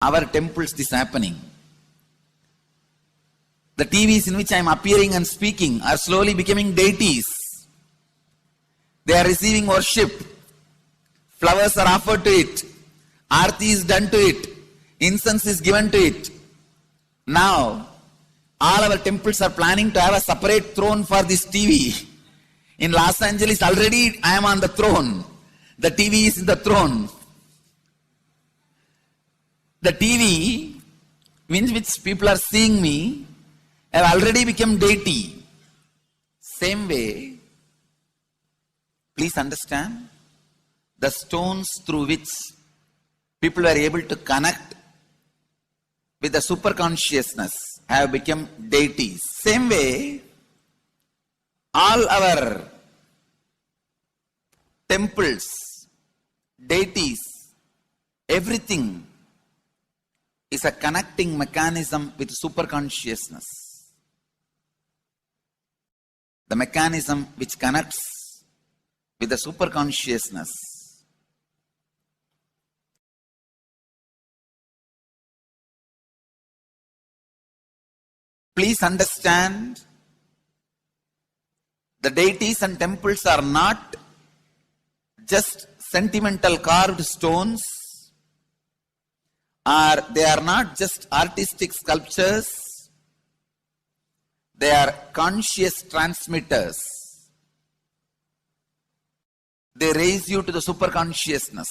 our temples this happening. The TVs in which I am appearing and speaking are slowly becoming deities. They are receiving worship. Flowers are offered to it. Aarti is done to it. Incense is given to it. Now, all our temples are planning to have a separate throne for this TV. In Los Angeles, already I am on the throne. The TV is in the throne. The TV, in which people are seeing me, have already become deity. Same way, please understand, the stones through which people were able to connect with the superconsciousness have become deities. Same way, all our temples, deities, everything is a connecting mechanism with superconsciousness. The mechanism which connects with the superconsciousness. Please understand, the deities and temples are not just sentimental carved stones, or they are not just artistic sculptures. They are conscious transmitters. They raise you to the superconsciousness.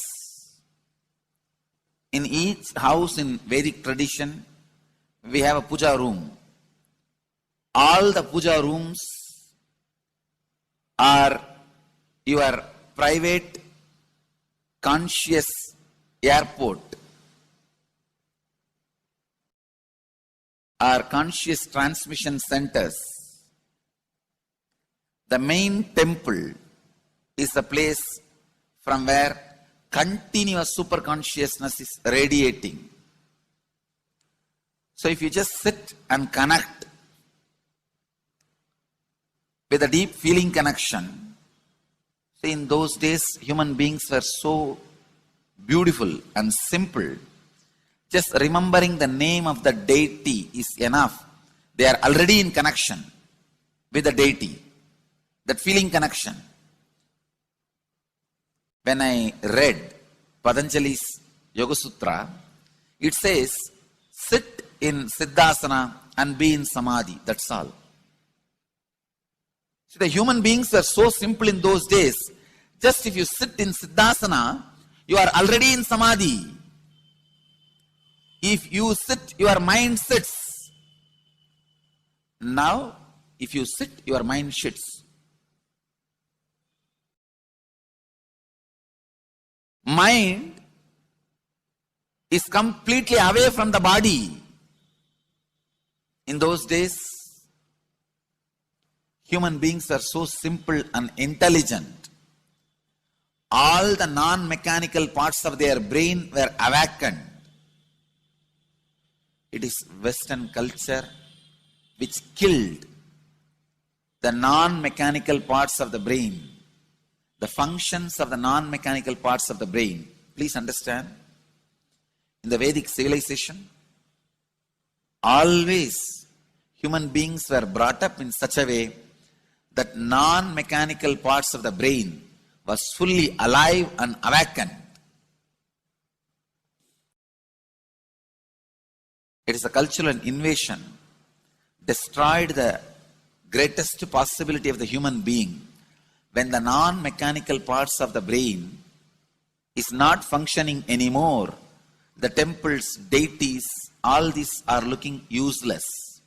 In each house in Vedic tradition, we have a puja room. All the puja rooms are your private conscious airport, are conscious transmission centers. The main temple is the place from where continuous superconsciousness is radiating. So if you just sit and connect with a deep feeling connection, see, in those days human beings were so beautiful and simple. Just remembering the name of the deity is enough. They are already in connection with the deity. That feeling connection. When I read Patanjali's Yoga Sutra, it says, sit in Siddhasana and be in Samadhi. That's all. See, the human beings were so simple in those days. Just if you sit in Siddhasana, you are already in Samadhi. If you sit, your mind sits. Now, if you sit, your mind sits. Mind is completely away from the body. In those days, human beings were so simple and intelligent. All the non-mechanical parts of their brain were awakened. It is Western culture which killed the non-mechanical parts of the brain, the functions of the non-mechanical parts of the brain. Please understand, in the Vedic civilization, always human beings were brought up in such a way that non-mechanical parts of the brain was fully alive and awakened. It is a cultural invasion, destroyed the greatest possibility of the human being when the non-mechanical parts of the brain is not functioning anymore. The temples, deities, all these are looking useless.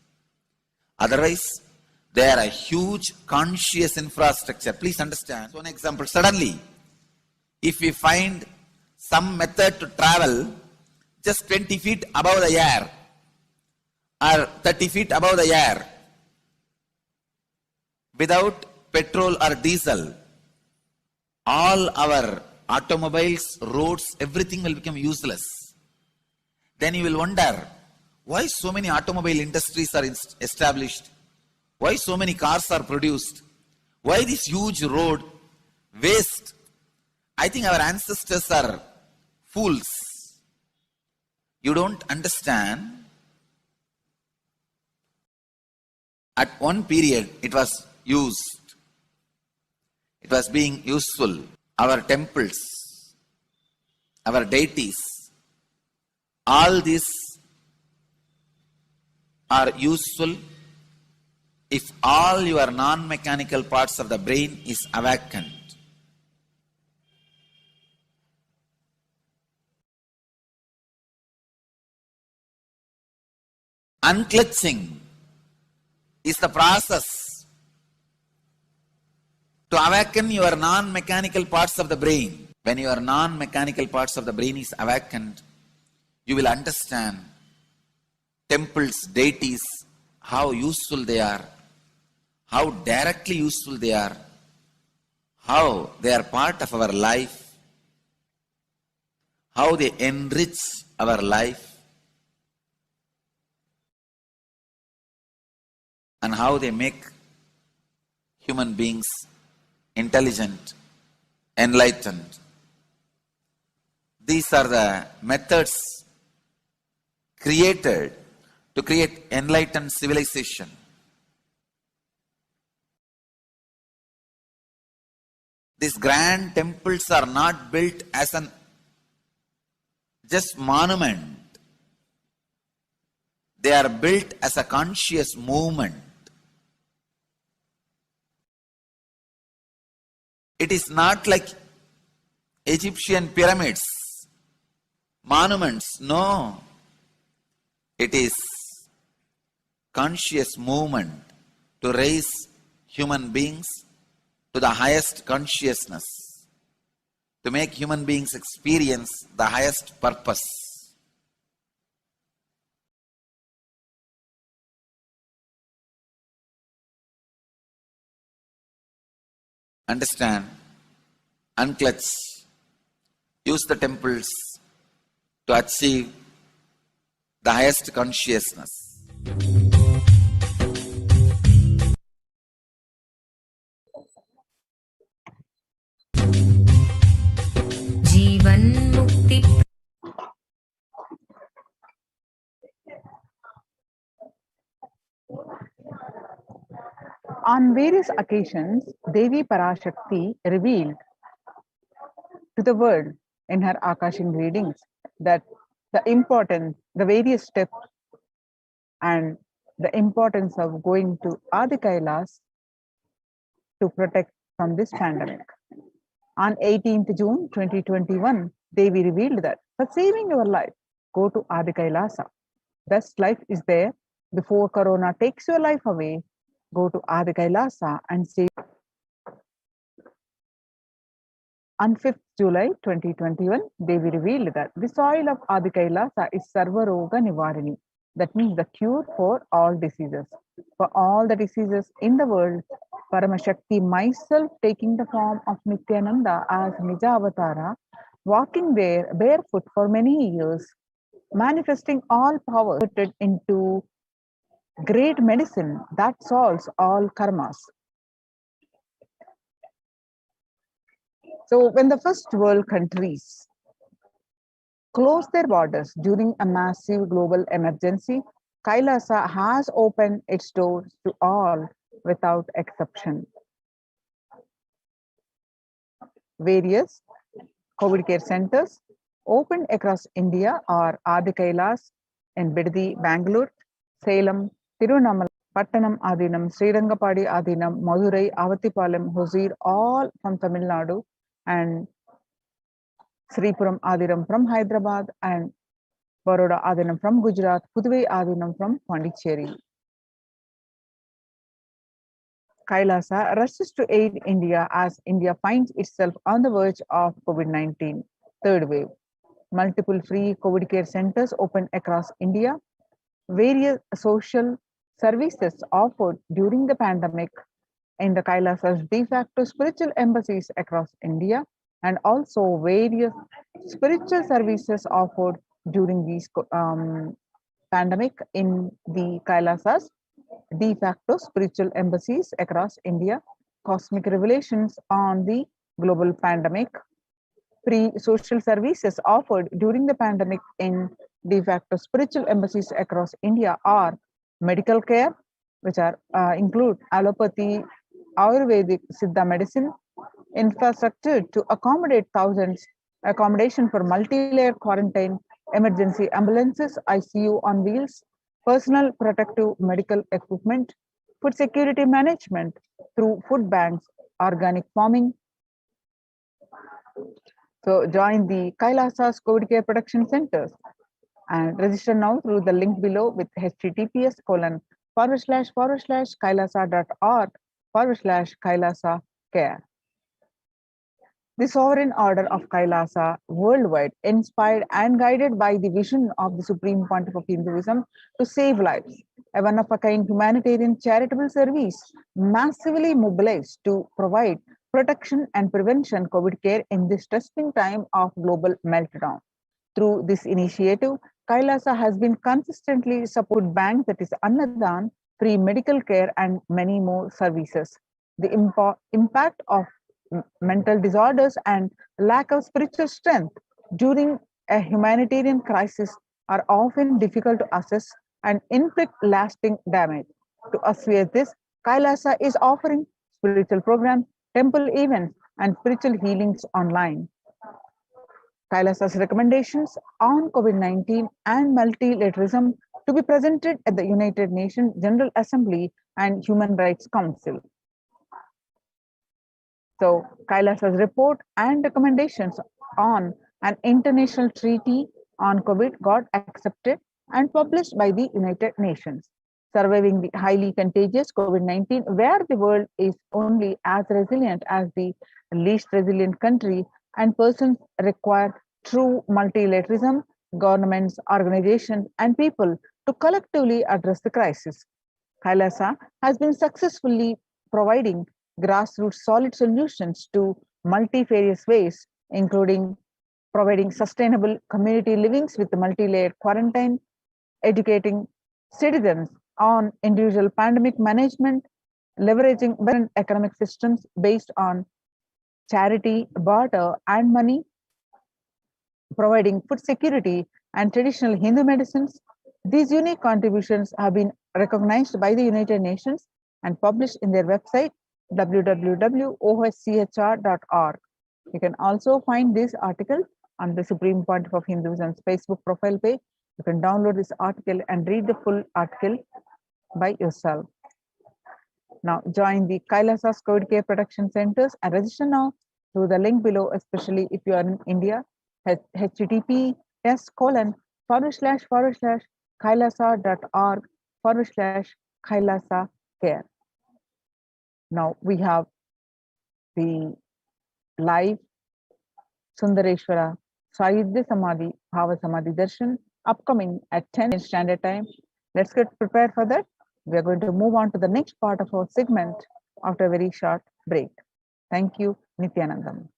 Otherwise, they are a huge conscious infrastructure. Please understand. So, an example, suddenly, if we find some method to travel just 20 feet above the air, or 30 feet above the air, without petrol or diesel, all our automobiles, roads, everything will become useless. Then you will wonder, why so many automobile industries are established? Why so many cars are produced? Why this huge road? Waste. I think our ancestors are fools. You don't understand. At one period, it was used. It was being useful. Our temples, our deities, all these are useful if all your non-mechanical parts of the brain is awakened. Unclutching is the process to awaken your non-mechanical parts of the brain. When your non-mechanical parts of the brain is awakened, you will understand temples, deities, how useful they are, how directly useful they are, how they are part of our life, how they enrich our life, and how they make human beings intelligent, enlightened. These are the methods created to create enlightened civilization. These grand temples are not built as an just monument. They are built as a conscious movement. It is not like Egyptian pyramids, monuments. No. It is conscious movement to raise human beings to the highest consciousness, to make human beings experience the highest purpose. Understand, unclutch, use the temples to achieve the highest consciousness. जीवन मुक्ति On various occasions, Devi Parashakti revealed to the world in her Akashic readings that the various steps and the importance of going to Adi Kailas to protect from this pandemic. On 18th June 2021, Devi revealed that for saving your life, go to Adi Kailasa. Best life is there. Before Corona takes your life away, go to Adi Kailasa and save. On 5th July 2021, Devi revealed that the soil of Adi Kailasa is Sarva Roga Nivarini. That means the cure for all diseases. For all the diseases in the world, Paramashakti, myself taking the form of Nithyananda as Nija Avatara, walking there barefoot for many years, manifesting all power put into great medicine that solves all karmas. So when the first world countries closed their borders during a massive global emergency, Kailasa has opened its doors to all without exception. Various COVID care centers opened across India are Adi Kailas in Biddi, Bangalore, Salem, Tirunamala, Pattanam Adinam, Srirangapadi Adinam, Madurai, Avatipalam, Hosur, all from Tamil Nadu, and Sripuram Adinam from Hyderabad, and Baroda Adinam from Gujarat, Puduvai Adinam from Pondicherry. Kailasa rushes to aid India as India finds itself on the verge of COVID-19 third wave. Multiple free COVID care centers open across India. Various social services offered during the pandemic in the Kailasa's de facto spiritual embassies across India, and also various spiritual services offered during these pandemic in the Kailasa's de facto spiritual embassies across India, cosmic revelations on the global pandemic, free social services offered during the pandemic in de facto spiritual embassies across India are medical care, which are include allopathy, Ayurvedic, Siddha medicine, infrastructure to accommodate thousands, accommodation for multi-layer quarantine, emergency ambulances, ICU on wheels, personal protective medical equipment, food security management through food banks, organic farming. So join the Kailasa's COVID care protection centers and register now through the link below with https://kailasa.org/kailasa care. The sovereign order of Kailasa worldwide, inspired and guided by the vision of the Supreme Pontiff of Hinduism to save lives, a one-of-a-kind humanitarian charitable service massively mobilized to provide protection and prevention COVID care in this testing time of global meltdown. Through this initiative, Kailasa has been consistently supported bank, that is Annadan, free medical care and many more services. The impact of mental disorders and lack of spiritual strength during a humanitarian crisis are often difficult to assess and inflict lasting damage. To assuage this, Kailasa is offering spiritual programs, temple events, and spiritual healings online. Kailasa's recommendations on COVID-19 and multilateralism to be presented at the United Nations General Assembly and Human Rights Council. So, Kailasa's report and recommendations on an international treaty on COVID got accepted and published by the United Nations. Surviving the highly contagious COVID-19, where the world is only as resilient as the least resilient country, and persons require true multilateralism, governments, organizations, and people to collectively address the crisis. Kailasa has been successfully providing grassroots solid solutions to multifarious ways, including providing sustainable community livings with multi-layered quarantine, educating citizens on individual pandemic management, leveraging economic systems based on charity, barter, and money, providing food security and traditional Hindu medicines. These unique contributions have been recognized by the United Nations and published in their website www.oschr.org. You can also find this article on the Supreme Pontiff of Hinduism's Facebook profile page. You can download this article and read the full article by yourself. Now join the Kailasa's COVID care protection centers and register now through the link below, especially if you are in India. https://kailasa.org/kailasa care. Now we have the live Sundareshwara Sayidya Samadhi Bhava Samadhi Darshan upcoming at 10 standard time. Let's get prepared for that. We are going to move on to the next part of our segment after a very short break. Thank you, Nithyanandam.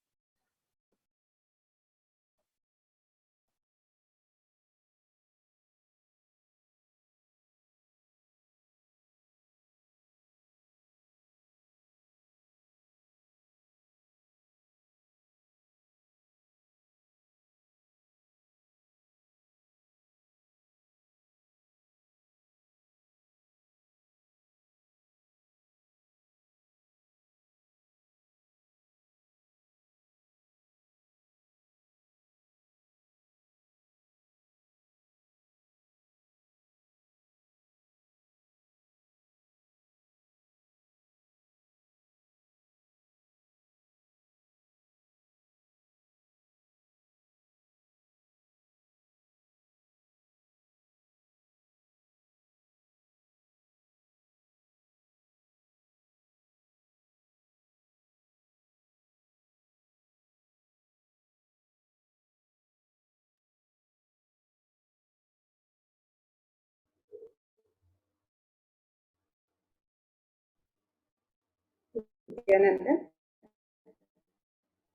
Nithyananda,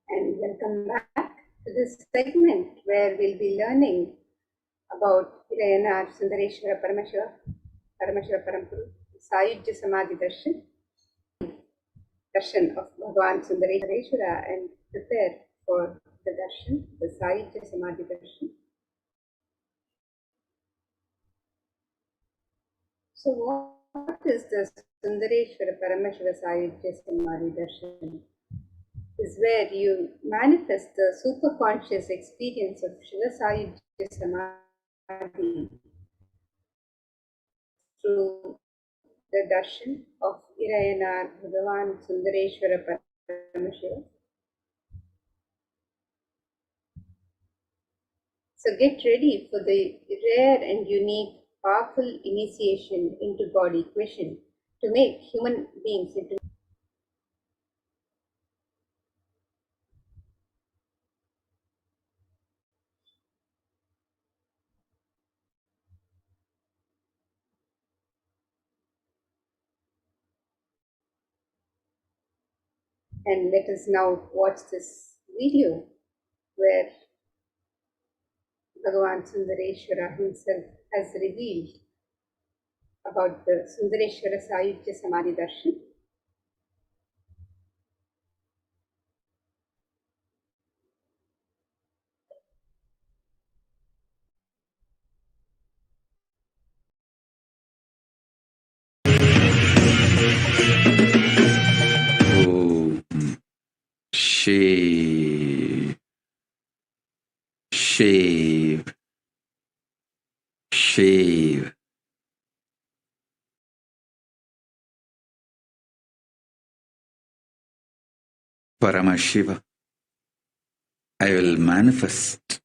and welcome back to this segment where we'll be learning about Hirayanar Sundareshwara Paramashivara Parampuru Sayidya Samadhi Darshan of Bhagavan Sundareshwara, and prepare for the Darshan, the Sayidya Samadhi Darshan. So what is the Sundareshwara Paramashiva Sayujya Samadhi Darshan? Is where you manifest the superconscious experience of Shiva Sayujya Samadhi through the darshan of Irayanar Bhagavan Sundareshwara Paramashiva. So get ready for the rare and unique, powerful initiation into God equation to make human beings into. And let us now watch this video where Bhagavan Sundareshwara himself has revealed about the Sundareshwara Sayujya Samadhi Darshan. Shave, shave, shave. Paramashiva, I will manifest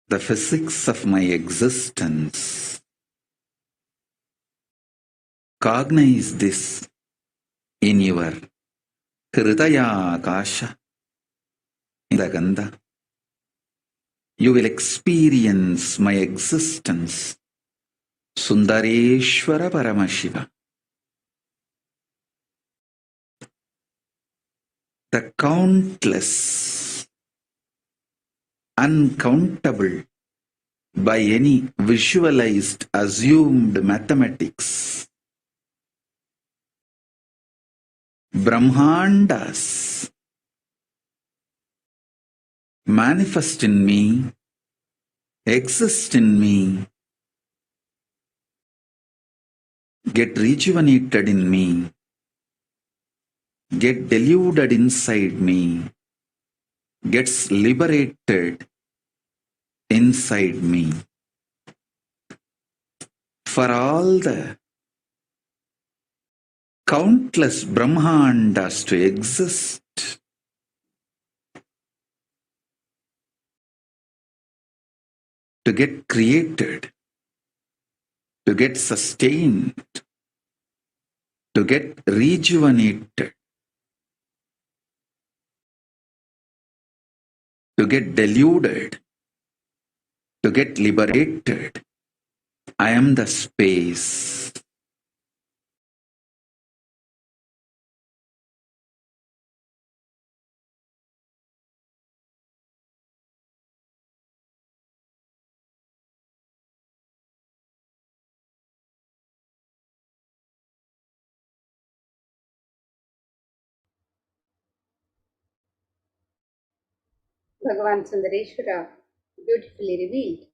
the physics of my existence. Cognize this in your Hridaya Akasha, in the Gandha. You will experience my existence. Sundareshwara Paramashiva. The countless, uncountable, by any visualized, assumed mathematics, Brahmandas manifest in me, exist in me, get rejuvenated in me, get deluded inside me, gets liberated inside me. For all the countless Brahmandas to exist, to get created, to get sustained, to get rejuvenated, to get deluded, to get liberated. I am the space. Bhagavan Sundareshwara beautifully revealed,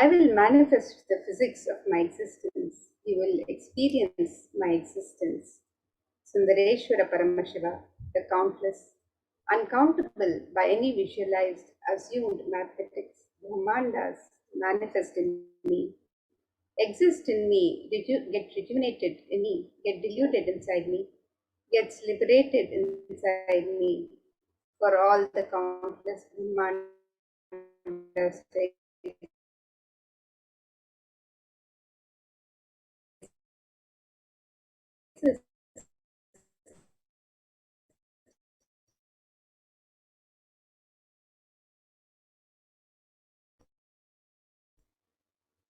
I will manifest the physics of my existence. You will experience my existence. Sundareshwara Paramashiva, the countless, uncountable by any visualized, assumed mathematics, Brahmandas manifest in me, exist in me, get rejuvenated in me, get diluted inside me, gets liberated inside me, for all the countless Brahmandas exist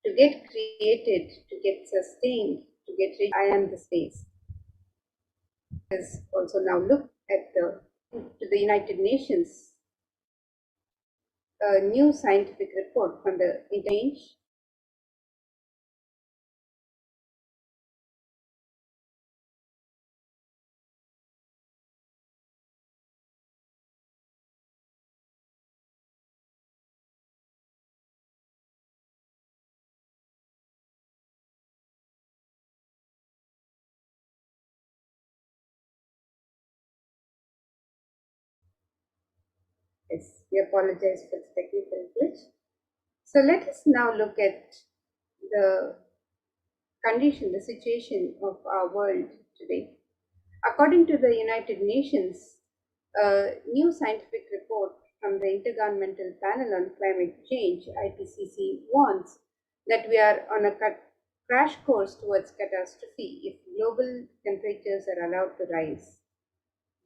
to get created, to get sustained, to get I am the space. Let's also now look at the United Nations, a new scientific report from the Interchange Yes, we apologize for the technical glitch. So let us now look at the condition, the situation of our world today. According to the United Nations, a new scientific report from the Intergovernmental Panel on Climate Change, IPCC, warns that we are on a crash course towards catastrophe if global temperatures are allowed to rise.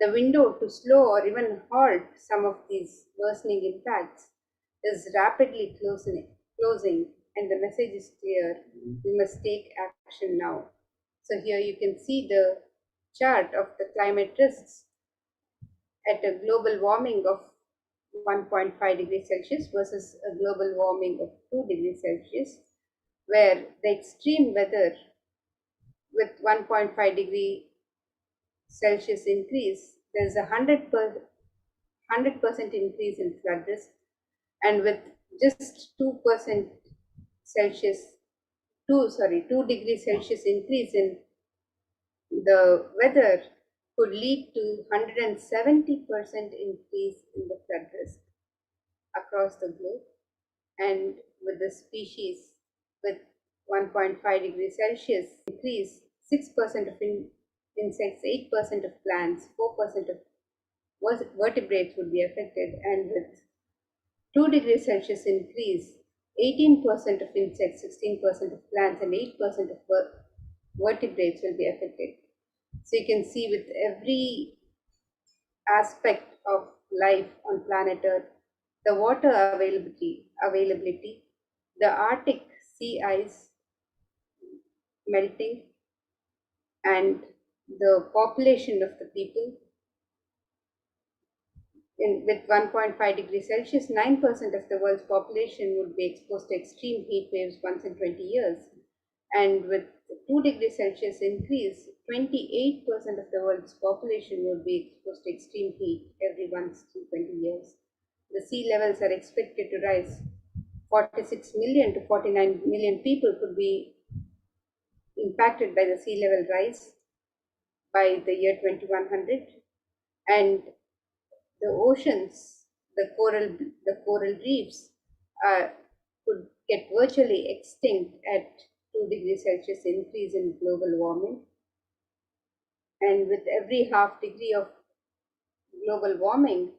The window to slow or even halt some of these worsening impacts is rapidly closing, and the message is clear. We must take action now. So here you can see the chart of the climate risks at a global warming of 1.5 degrees Celsius versus a global warming of 2 degrees Celsius, where the extreme weather with 1.5 degree Celsius increase, there's a 100% increase in flood risk, and with just 2% Celsius, 2 degrees Celsius increase in the weather could lead to 170% increase in the flood risk across the globe. And with the species with 1.5 degrees Celsius increase, 6% of insects, 8% of plants, 4% of vertebrates would be affected, and with 2 degrees Celsius increase, 18% of insects, 16% of plants, and 8% of vertebrates will be affected. So you can see with every aspect of life on planet Earth, the water availability, the Arctic sea ice melting, and the population of the people. With 1.5 degrees Celsius, 9% of the world's population would be exposed to extreme heat waves once in 20 years. And with 2 degrees Celsius increase, 28% of the world's population would be exposed to extreme heat every once in 20 years. The sea levels are expected to rise. 46 million to 49 million people could be impacted by the sea level rise by the year 2100. And the oceans, the coral reefs could get virtually extinct at 2 degrees Celsius increase in global warming. And with every half degree of global warming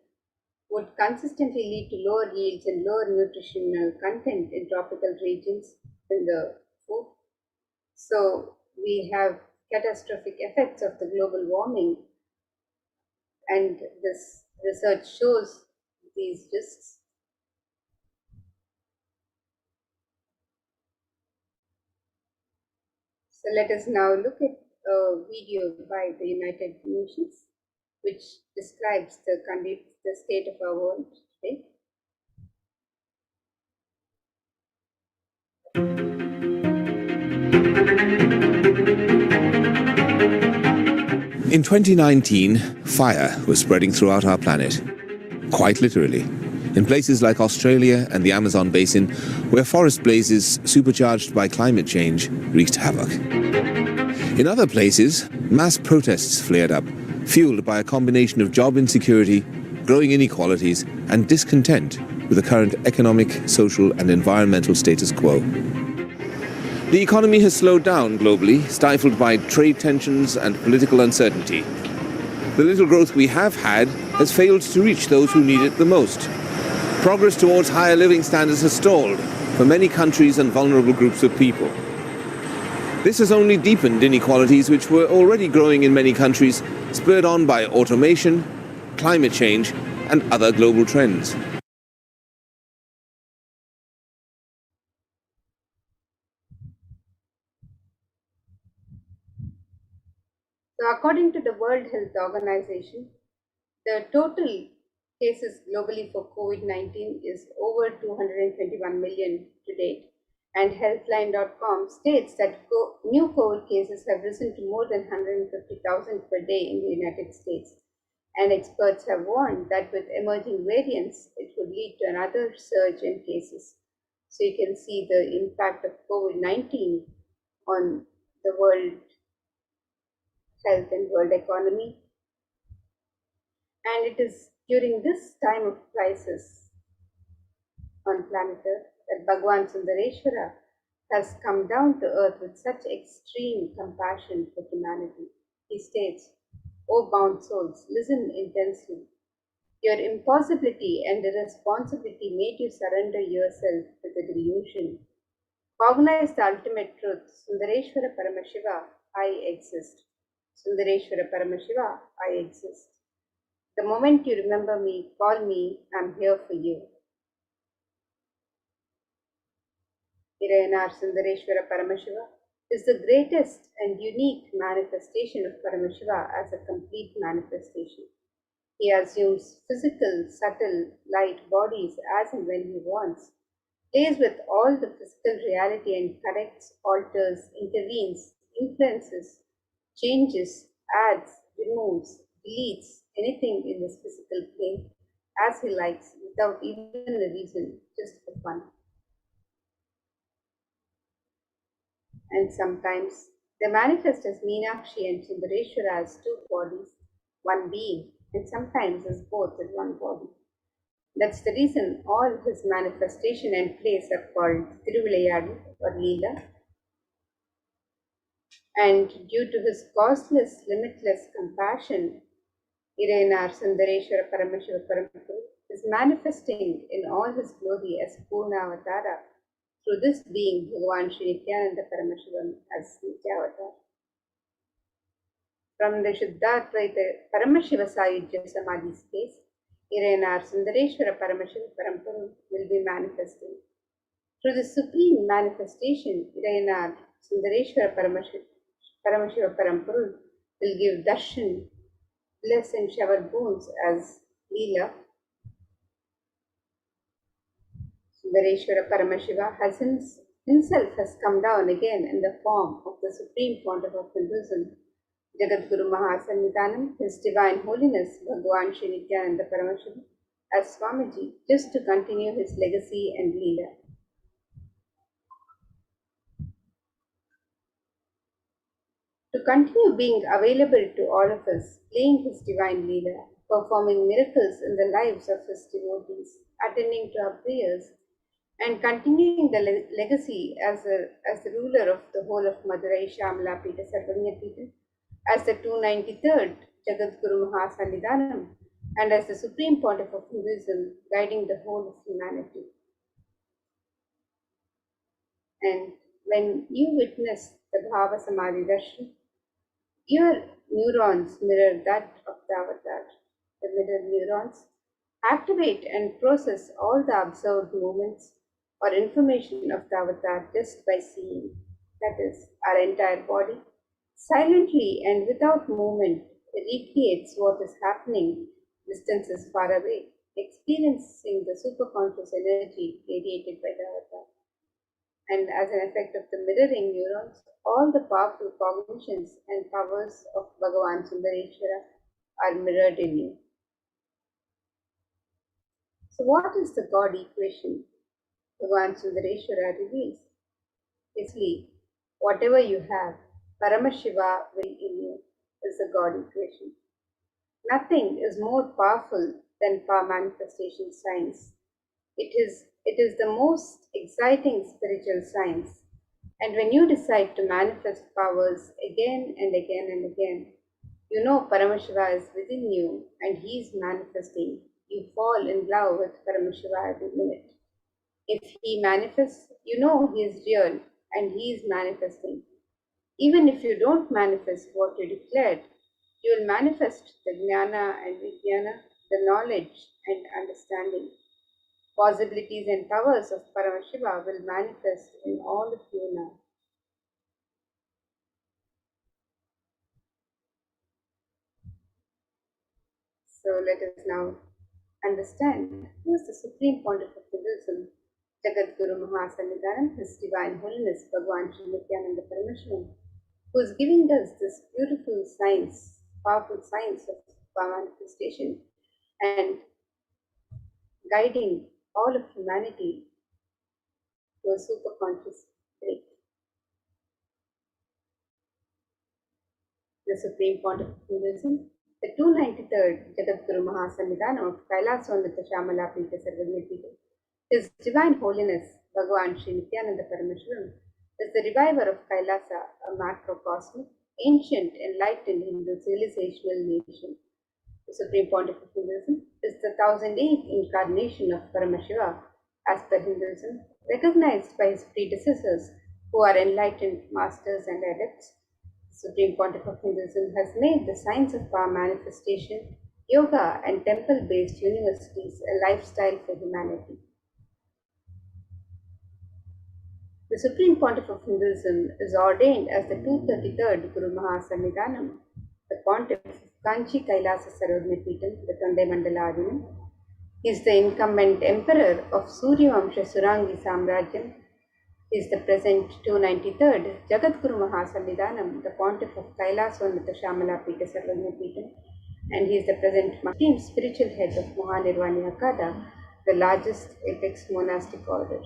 would consistently lead to lower yields and lower nutritional content in tropical regions in the food. So we have catastrophic effects of the global warming, and this research shows these risks. So let us now look at a video by the United Nations, which describes the state of our world today. In 2019, fire was spreading throughout our planet, quite literally, in places like Australia and the Amazon basin, where forest blazes supercharged by climate change wreaked havoc. In other places, mass protests flared up, fueled by a combination of job insecurity, growing inequalities, and discontent with the current economic, social, and environmental status quo. The economy has slowed down globally, stifled by trade tensions and political uncertainty. The little growth we have had has failed to reach those who need it the most. Progress towards higher living standards has stalled for many countries and vulnerable groups of people. This has only deepened inequalities which were already growing in many countries, spurred on by automation, climate change, and other global trends. So according to the World Health Organization, the total cases globally for COVID-19 is over 221 million to date. And Healthline.com states that new COVID cases have risen to more than 150,000 per day in the United States. And experts have warned that with emerging variants, it would lead to another surge in cases. So you can see the impact of COVID-19 on the world health and world economy. And it is During this time of crisis on planet Earth, that Bhagwan Sundareshwara has come down to earth with such extreme compassion for humanity. He states, O bound souls, listen intensely. Your impossibility and irresponsibility made you surrender yourself to the delusion. Cognize the ultimate truth, Sundareshwara Paramashiva, I exist. Sundareshwara Paramashiva, I exist. The moment you remember me, call me, I'm here for you. Irayanar Sundareshwara Paramashiva is the greatest and unique manifestation of Paramashiva as a complete manifestation. He assumes physical, subtle, light bodies as and when he wants, plays with all the physical reality and corrects, alters, intervenes, influences, changes, adds, removes, deletes anything in this physical plane as he likes without even a reason, just for fun. And sometimes they manifest as Meenakshi and Sundareshwara as two bodies, one being, and sometimes as both in one body. That's the reason all his manifestation and plays are called Thiruvilayadu or Leela. And due to his causeless, limitless compassion, Irayanar Sundareshwara Paramashiva Parampuru is manifesting in all his glory as Purna Avatara through this being Bhagavan Sri Nithyananda Paramashivam as Nityavatar. From the Shuddhatvaita Paramashiva Sayujya Samadhi space, Irayanar Sundareshwara Paramashiva Parampuru will be manifesting. Through the supreme manifestation, Irayanar Sundareshwara Paramashiva Parampuru will give darshan, bless and shower boons as Leela. Sundareshwara Paramashiva himself has come down again in the form of the Supreme Pontiff of Hinduism, Jagadguru Mahasannidhanam, His Divine Holiness Bhagavan Sri Nithyananda Paramashivam as Swamiji, just to continue his legacy and Leela. To continue being available to all of us, playing his divine Leela, performing miracles in the lives of his devotees, attending to our prayers, and continuing the legacy as the ruler of the whole of Madurai, Shamala Pita, Sarvanya Pita, as the 293rd Jagadguru Mahasannidhanam, and as the Supreme Pontiff of Hinduism, guiding the whole of humanity. And when you witness the Bhava Samadhi Darshan, your neurons mirror that of the avatar. The mirror neurons activate and process all the observed movements or information of the avatar just by seeing. That is, our entire body silently and without movement recreates what is happening distances far away, experiencing the superconscious energy radiated by the avatar. And as an effect of the mirroring neurons, all the powerful cognitions and powers of Bhagavan Sundareshwara are mirrored in you. So what is the God equation Bhagavan Sundareshwara reveals? Basically, whatever you have, Paramashiva will in you is the God equation. Nothing is more powerful than power manifestation science. It is the most exciting spiritual science. And when you decide to manifest powers again and again and again, you know Paramashiva is within you and he is manifesting. You fall in love with Paramashiva every minute. If he manifests, you know he is real and he is manifesting. Even if you don't manifest what you declared, you will manifest the jnana and vijnana, the knowledge and understanding. Possibilities and powers of Paramashiva will manifest in all of you now. So let us now understand who is the Supreme Pontiff of Buddhism, Jagadguru Mahasannidhanam, His Divine Holiness Bhagavan Sri Nithyananda Paramashivam, who is giving us this beautiful science, powerful science of power manifestation and guiding all of humanity to a superconscious state. The Supreme Pontiff of Buddhism The 293rd Jagadguru Mahasamidhanam of Kailasonatha Shamalapita Sarvagnipitam. His Divine Holiness Bhagavan Sri Nithyananda Paramashivam is the reviver of Kailasa, a macrocosmic, ancient, enlightened Hindu civilizational nation. The Supreme Pontiff of Hinduism is the 1008th incarnation of Paramashiva as per Hinduism, recognized by his predecessors who are enlightened masters and adepts. The Supreme Pontiff of Hinduism has made the science of power manifestation, yoga, and temple-based universities a lifestyle for humanity. The Supreme Pontiff of Hinduism is ordained as the 233rd Guru Mahasamidhanam, the Pontiff of Kanchi Kailasa Sarvagnipitam, the Tandai Mandaladinam. He is the incumbent emperor of Suryavamsha Surangi Samrajyam. He is the present 293rd Jagadguru Mahasamidhanam, the Pontiff of Kailasonatha Shamalapita Sarvagnipitam, and he is the present supreme spiritual head of Mahanirvani Akada, the largest apex monastic order.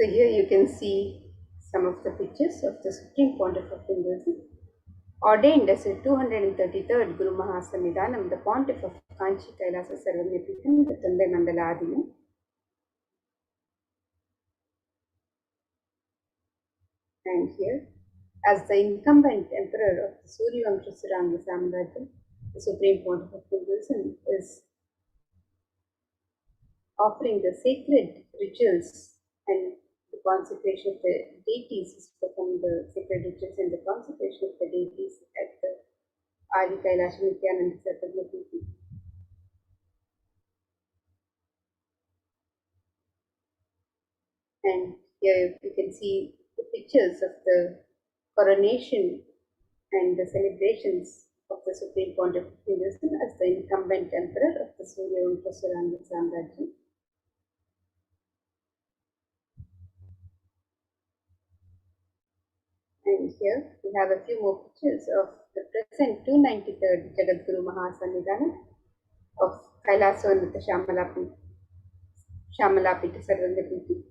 So here you can see some of the pictures of the Supreme Pontiff of Hinduism. Ordained as the 233rd Guru Mahasamidhanam, the Pontiff of Kanchi Kailasa Sarvagnipitam, the Tandai Mandaladinam. And here, as the incumbent emperor of the Suryavamsha Suranga Samrajyam, the Supreme Pontiff of Hinduism is offering the sacred rituals and the consecration of the deities, is performing the sacred rituals and the consecration of the deities at the Adi Kailasha Nithyananda Paramashivam. And here you can see the pictures of the coronation and the celebrations of the Supreme Pontiff of Hinduism as the incumbent emperor of the Suryavamsha Suranga Samrajyam. And here we have a few more pictures of the present 293rd Jagadguru Mahasamidhanam of Kailasonatha Shamalapita Sarvagnipitam.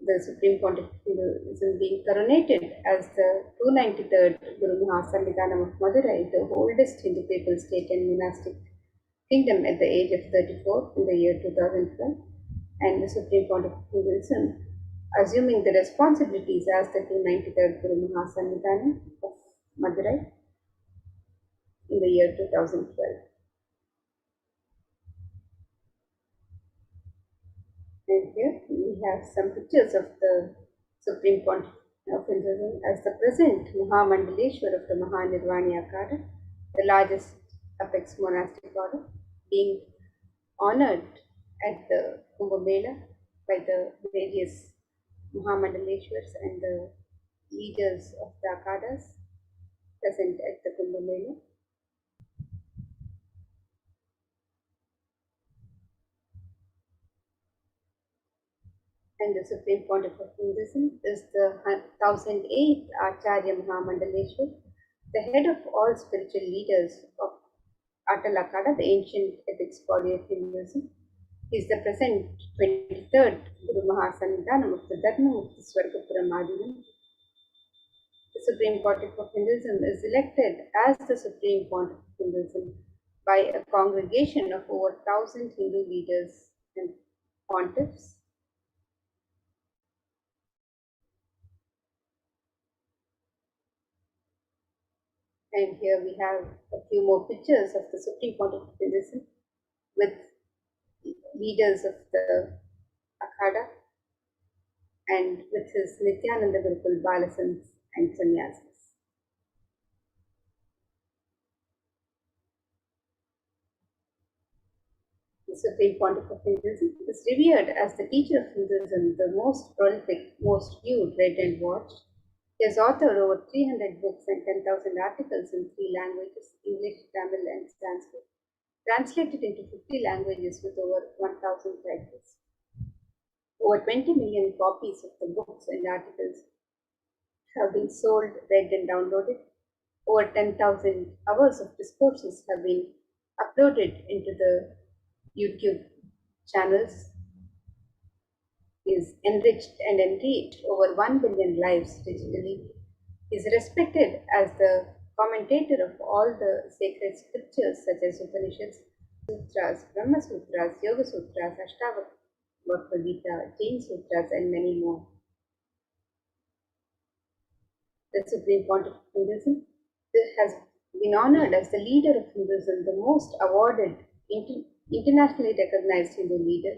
The Supreme Pontiff of Hinduism being coronated as the 293rd Guru Mahasamidhanam of Madurai, the oldest Hindu papal state and monastic kingdom at the age of 34 in the year 2012, and the Supreme Pontiff of Hinduism assuming the responsibilities as the 293rd Guru Mahasamidhanam of Madurai in the year 2012. And here we have some pictures of the Supreme Pontiff of Hinduism as the present Mahamandaleshwar of the Mahanirvani Akada, the largest apex monastic order, being honored at the Kumbh Mela by the various Mahamandaleshwars and the leaders of the Akadas present at the Kumbh Mela. And the Supreme Pontiff of Hinduism is the 1008th Acharya Mahamandaleshwar, the head of all spiritual leaders of Atal Akada, the ancient ethics body of Hinduism. He is the present 23rd Guru Mahasamidhanam of the Dharmamukti Swargapuram Adinam. The Supreme Pontiff of Hinduism is elected as the Supreme Pontiff of Hinduism by a congregation of over 1,000 Hindu leaders and pontiffs. And here we have a few more pictures of the Supreme Pontiff of Hinduism with leaders of the Akhada and with his Nithyananda Gurukul Balasans and Sannyasis. The Supreme Pontiff of Hinduism is revered as the teacher of Hinduism, the most prolific, most viewed, read and watched. He has authored over 300 books and 10,000 articles in 3 languages, English, Tamil and Sanskrit. translated into 50 languages with over 1,000 titles. Over 20 million copies of the books and articles have been sold, read, and downloaded. Over 10,000 hours of discourses have been uploaded into the YouTube channels, is enriched and enriched over 1 billion lives digitally, is respected as the commentator of all the sacred scriptures such as Upanishads, Sutras, Brahma Sutras, Yoga Sutras, Ashtavakra Gita, Jain Sutras, and many more. The Supreme Pontiff of Hinduism has been honored as the leader of Hinduism, the most awarded, internationally recognized Hindu leader,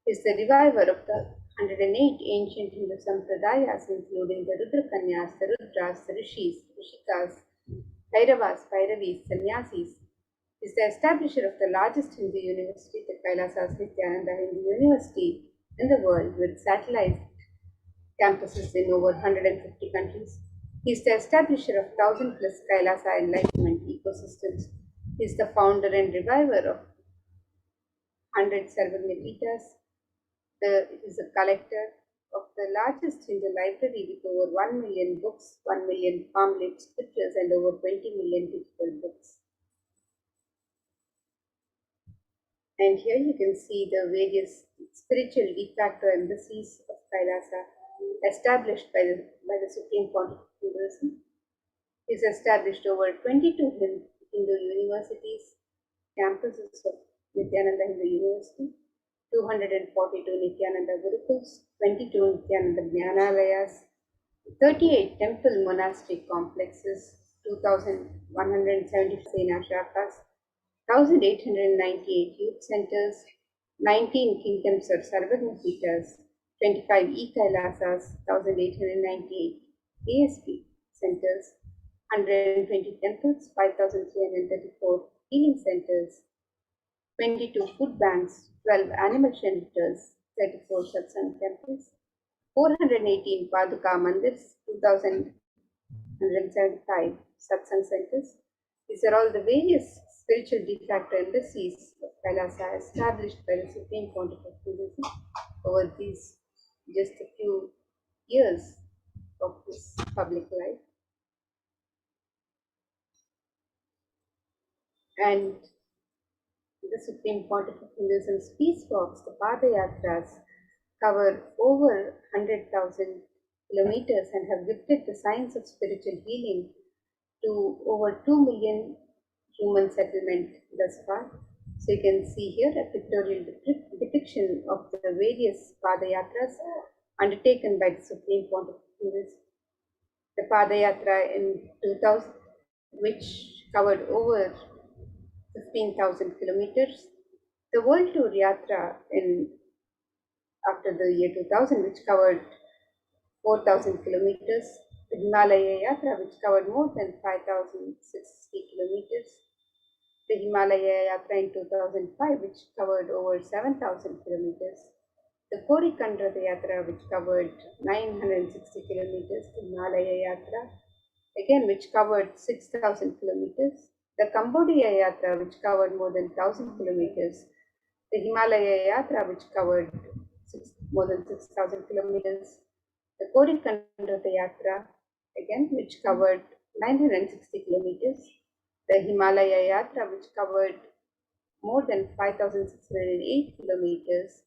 is the reviver of the 108 ancient Hindu sampradayas, including the Rudrakanyas, the Rudras, the Rishis, Rishikas, Bhairavas, Bhairavis, Sannyasis, is the establisher of the largest Hindu university, the HDH Nithyananda Hindu University in the world, with satellite campuses in over 150 countries. He is the establisher of 1,000 plus Kailasa enlightenment ecosystems. He is the founder and reviver of 100 Sarvagna Pitas. He is a collector of the largest Hindu library with over 1 million books, 1 million palm-leaf scriptures, and over 20 million digital books. And here you can see the various spiritual de facto embassies of Kailasa established by the Supreme Pontiff of Hinduism. Is established over 22 Hindu universities, campuses of Nithyananda Hindu University, 242 Nithyananda Gurukuls, 22 Nithyananda Jnanalayas, 38 temple monastic complexes, 2,170 Sena Shakas, 1,898 youth centers, 19 kingdoms of Sarvagna Pitas, 25 e-Kailasas, 1,898 ASP centers, 120 temples, 5,334 healing centers, 22 food banks, 12 animal shelters, 34 satsang temples, 418 Paduka Mandirs, 2,175 satsang centers. These are all the various spiritual de facto embassies of Kailasa established by the Supreme Pontiff of Hinduism over these just a few years of his public life. And the Supreme Pontiff of Hinduism's peace walks, the Padayatras, cover over 100,000 kilometers and have gifted the science of spiritual healing to over 2 million human settlement thus far. So you can see here a pictorial depiction of the various Padayatras undertaken by the Supreme Pontiff of Hinduism. The Padayatra in 2000, which covered over 15,000 kilometers. The World Tour Yatra after the year 2000, which covered 4,000 kilometers. The Himalaya Yatra, which covered more than 5,060 kilometers. The Himalaya Yatra in 2005, which covered over 7,000 kilometers. The Korikandra Yatra, which covered 960 kilometers. The Himalaya Yatra, again, which covered 6,000 kilometers. The Cambodia Yatra, which covered more than 1,000 kilometers. The Himalaya Yatra, which covered more than 6,000 kilometers. The Korikandra Yatra, again, which covered 960 kilometers. The Himalaya Yatra, which covered more than 5,608 kilometers.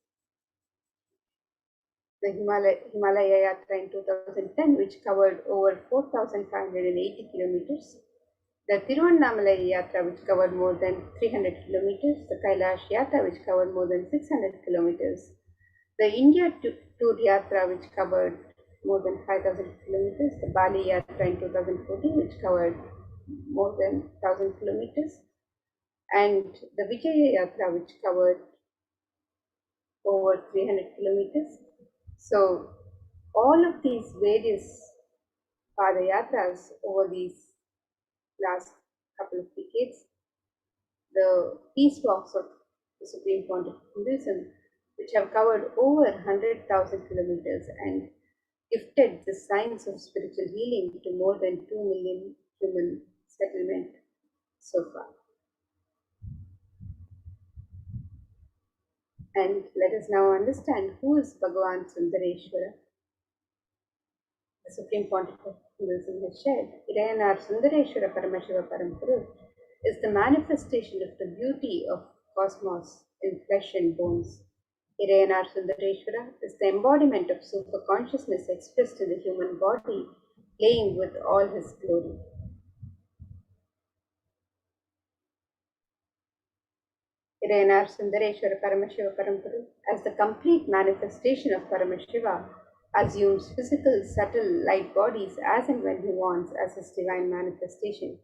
The Himalaya Yatra in 2010, which covered over 4,580 kilometers. The Tiruvannamalai Yatra, which covered more than 300 kilometers. The Kailash Yatra, which covered more than 600 kilometers. The India Tour Yatra, which covered more than 5,000 kilometers. The Bali Yatra in 2014, which covered more than 1,000 kilometers. And the Vijaya Yatra, which covered over 300 kilometers. So all of these various Padayatras over these last couple of decades, the peace walks of the Supreme Pontiff of Hinduism, which have covered over 100,000 kilometers and gifted the science of spiritual healing to more than 2 million human settlement so far. And let us now understand who is Bhagavan Sundareshwara. The Supreme Pontiff Hinduism has shared, Irayanar Sundareshwara Paramashiva Parampuru is the manifestation of the beauty of cosmos in flesh and bones. Irayanar Sundareshwara is the embodiment of super consciousness expressed in the human body, playing with all his glory. Irayanar Sundareshwara Paramashiva Parampuru, as the complete manifestation of Paramashiva, assumes physical, subtle, light bodies as and when he wants as his divine manifestation.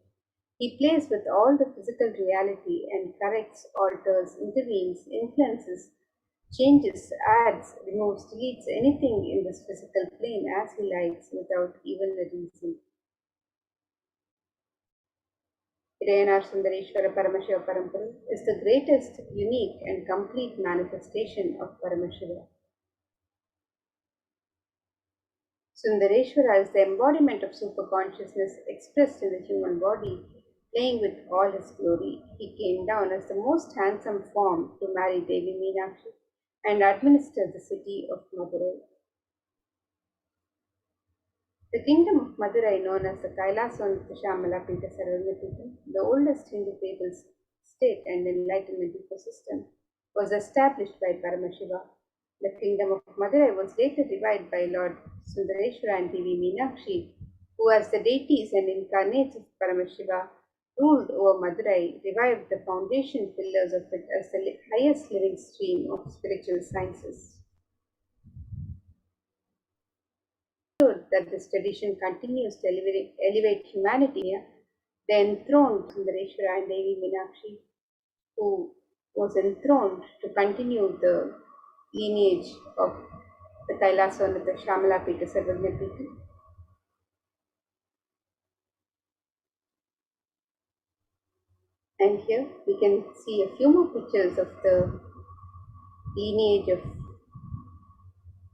He plays with all the physical reality and corrects, alters, intervenes, influences, changes, adds, removes, deletes anything in this physical plane as he likes without even a reason. Irayanar Sundareshwara Paramashiva Parampuru is the greatest, unique and complete manifestation of Paramashiva. Sundareshwara is the embodiment of super consciousness expressed in the human body, playing with all his glory. He came down as the most handsome form to marry Devi Meenakshi and administer the city of Madurai. The kingdom of Madurai, known as the Kailaswanatha Shamala Pita Sarvanyapita, the oldest Hindu papal state and enlightenment ecosystem, was established by Paramashiva. The kingdom of Madurai was later revived by Lord Sundareshwara and Devi Meenakshi, who, as the deities and incarnates of Paramashiva, ruled over Madurai, revived the foundation pillars of it as the highest living stream of spiritual sciences. That this tradition continues to elevate humanity, the enthroned Sundareshwara and Devi Meenakshi, who was enthroned to continue the lineage of the Kailaswanatha Shamala Pita Sarvanyapita. And here we can see a few more pictures of the lineage of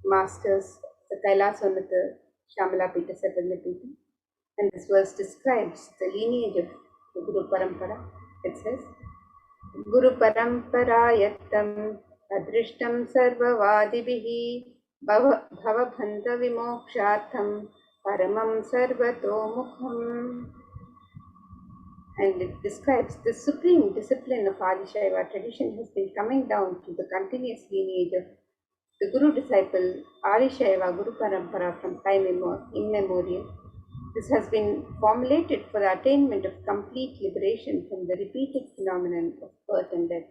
masters, the Kailaswanatha Shamala Pita Sarvanyapita. And this verse describes the lineage of the Guru Parampara. It says, Guru Paramparayatam Adrishtam Sarvavadibihi Bhavabhanta Vimokshatham Paramam Sarvatomukham. And it describes the supreme discipline of Adishaiva tradition has been coming down to the continuous lineage of the Guru disciple Adishaiva Guru Parampara from time immemorial. This has been formulated for the attainment of complete liberation from the repeated phenomenon of birth and death.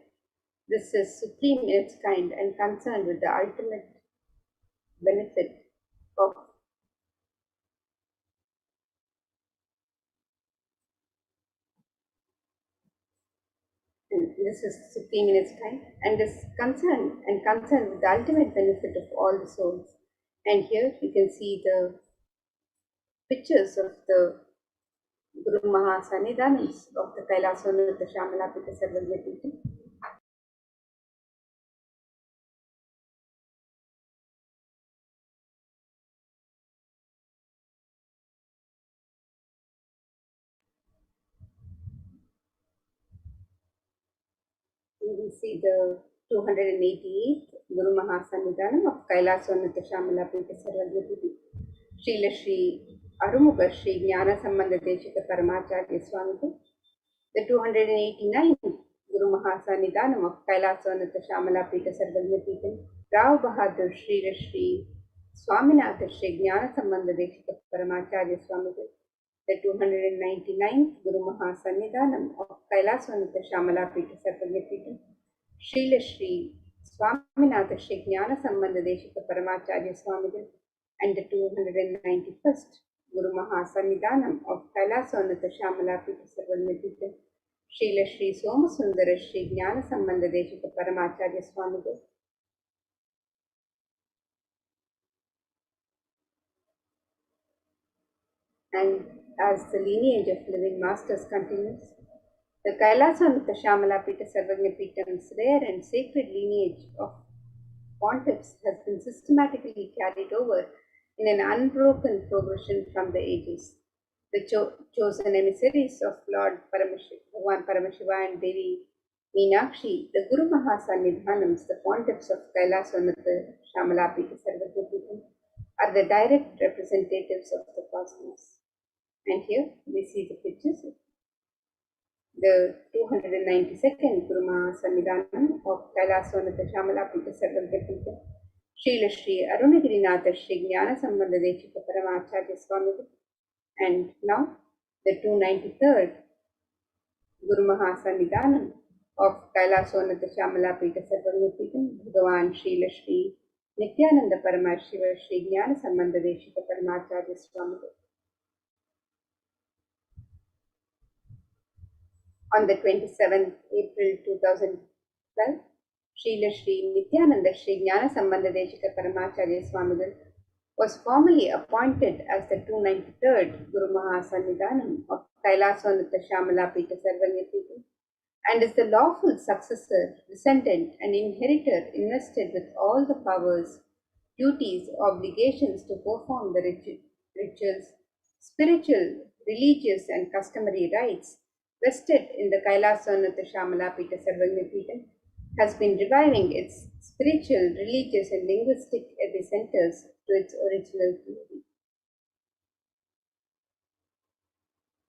This is supreme in its kind and concerned with the ultimate benefit of this is supreme in its kind and is concerned with the ultimate benefit of all the souls. And here you can see the pictures of the Guru Mahasannidhanams of the Kailaswanatha Shamala Pita Sarvanyapita. You will see the 288th Guru Mahasannidhanam of Kailaswanatha Shamala Pita Sarvanyapita. Srila Sri Arumuga Sri Jnana Sambandha Deshika Paramacharya Swami. The 289th Guru Mahasannidhanam of Kailaswanatha Shamala Pita Sarvanyapita. Rao Bahadur Sri Swaminatha Sri Jnana Sambandha Deshika Paramacharya Swami. The 299th Guru Mahasannidhanam of Kailaswanatha Shamala Pita Sarvanyapita. Srila Sri Swaminatha Sri Jnana Sambandha Deshika Paramacharya Swami. And the 291st Guru Mahasannidhanam of Kailaswanatha Shamala Pita Sarvanyapita. Srila Sri Somasundara Sri Jnana Sambandha Deshika Paramacharya Swami. And as the lineage of living masters continues, the Kailaswanatha Shamala Pita Sarvanyapita's rare and sacred lineage of pontiffs has been systematically carried over in an unbroken progression from the ages. The chosen emissaries of Lord Paramashiva and Devi Meenakshi, the Guru Mahasannidhanams, the pontiffs of Kailasvanatha Shamalapita Sarvagyapitam, are the direct representatives of the cosmos. And here we see the pictures of the 292nd Guru Mahasannidhanam of Kailasvanatha Shamalapita Sarvagyapitam, Srila Sri Arunagirinatha Sri Jnana Sambandha Deshika Paramacharya Swamigal, and now the 293rd Guru Mahasannidhanam of Kailasvanatha Shamalapita Sarvagyapitam, Bhagavan Srila Sri Nithyananda Paramashivam Sri Jnana Sambandha Deshika Paramacharya Swamigal. On the 27th April 2012, Srila Sri Nithyananda Sri Jnana Sambandha Deshika Paramacharya Swamigal was formally appointed as the 293rd Guru Mahasannidhanam of Kailasvanatha Shamalapita Sarvagyapitam and is the lawful successor, descendant and inheritor invested with all the powers, duties, obligations to perform the rituals, spiritual, religious and customary rites vested in the Kailasvanatha Shamalapita Sarvagyapitam, has been reviving its spiritual, religious and linguistic epicenters to its original glory.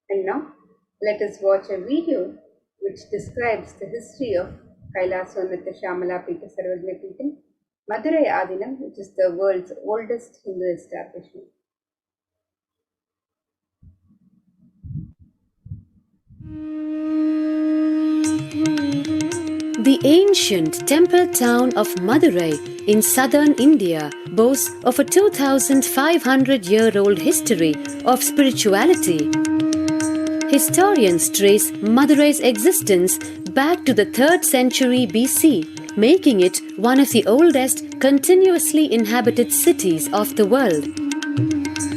And now, let us watch a video which describes the history of Kailasvanatha Shamalapita Sarvagyapitam, Madurai Adinam, which is the world's oldest Hindu establishment. The ancient temple town of Madurai in southern India boasts of a 2,500-year-old history of spirituality. Historians trace Madurai's existence back to the 3rd century BC, making it one of the oldest continuously inhabited cities of the world.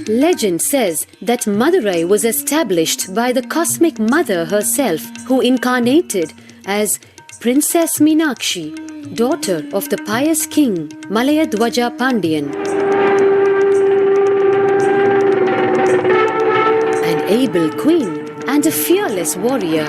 Legend says that Madurai was established by the Cosmic Mother herself, who incarnated as Princess Meenakshi, daughter of the pious king Malayadwaja Pandian. An able queen and a fearless warrior,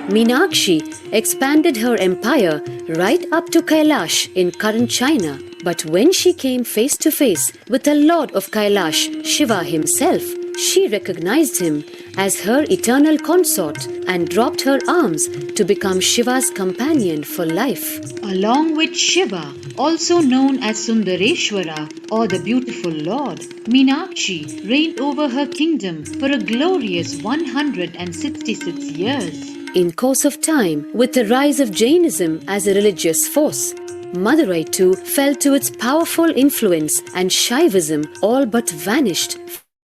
Meenakshi expanded her empire right up to Kailash in current China. But when she came face to face with the Lord of Kailash, Shiva himself, she recognized him as her eternal consort and dropped her arms to become Shiva's companion for life. Along with Shiva, also known as Sundareshwara or the beautiful Lord, Meenakshi reigned over her kingdom for a glorious 166 years. In course of time, with the rise of Jainism as a religious force, Madurai too fell to its powerful influence and Shaivism all but vanished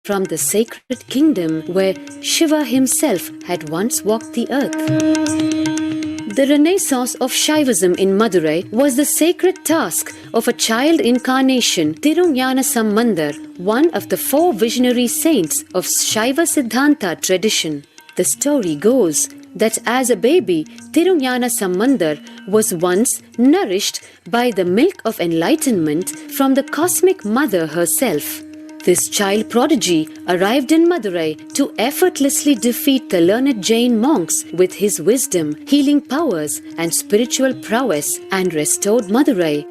from the sacred kingdom where Shiva himself had once walked the earth. The renaissance of Shaivism in Madurai was the sacred task of a child incarnation, Tirunjana Sambandar, one of the 4 visionary saints of Shaiva Siddhanta tradition. The story goes that as a baby, Tirunjana Sambandar was once nourished by the milk of enlightenment from the Cosmic Mother herself. This child prodigy arrived in Madurai to effortlessly defeat the learned Jain monks with his wisdom, healing powers, and spiritual prowess, and restored Madurai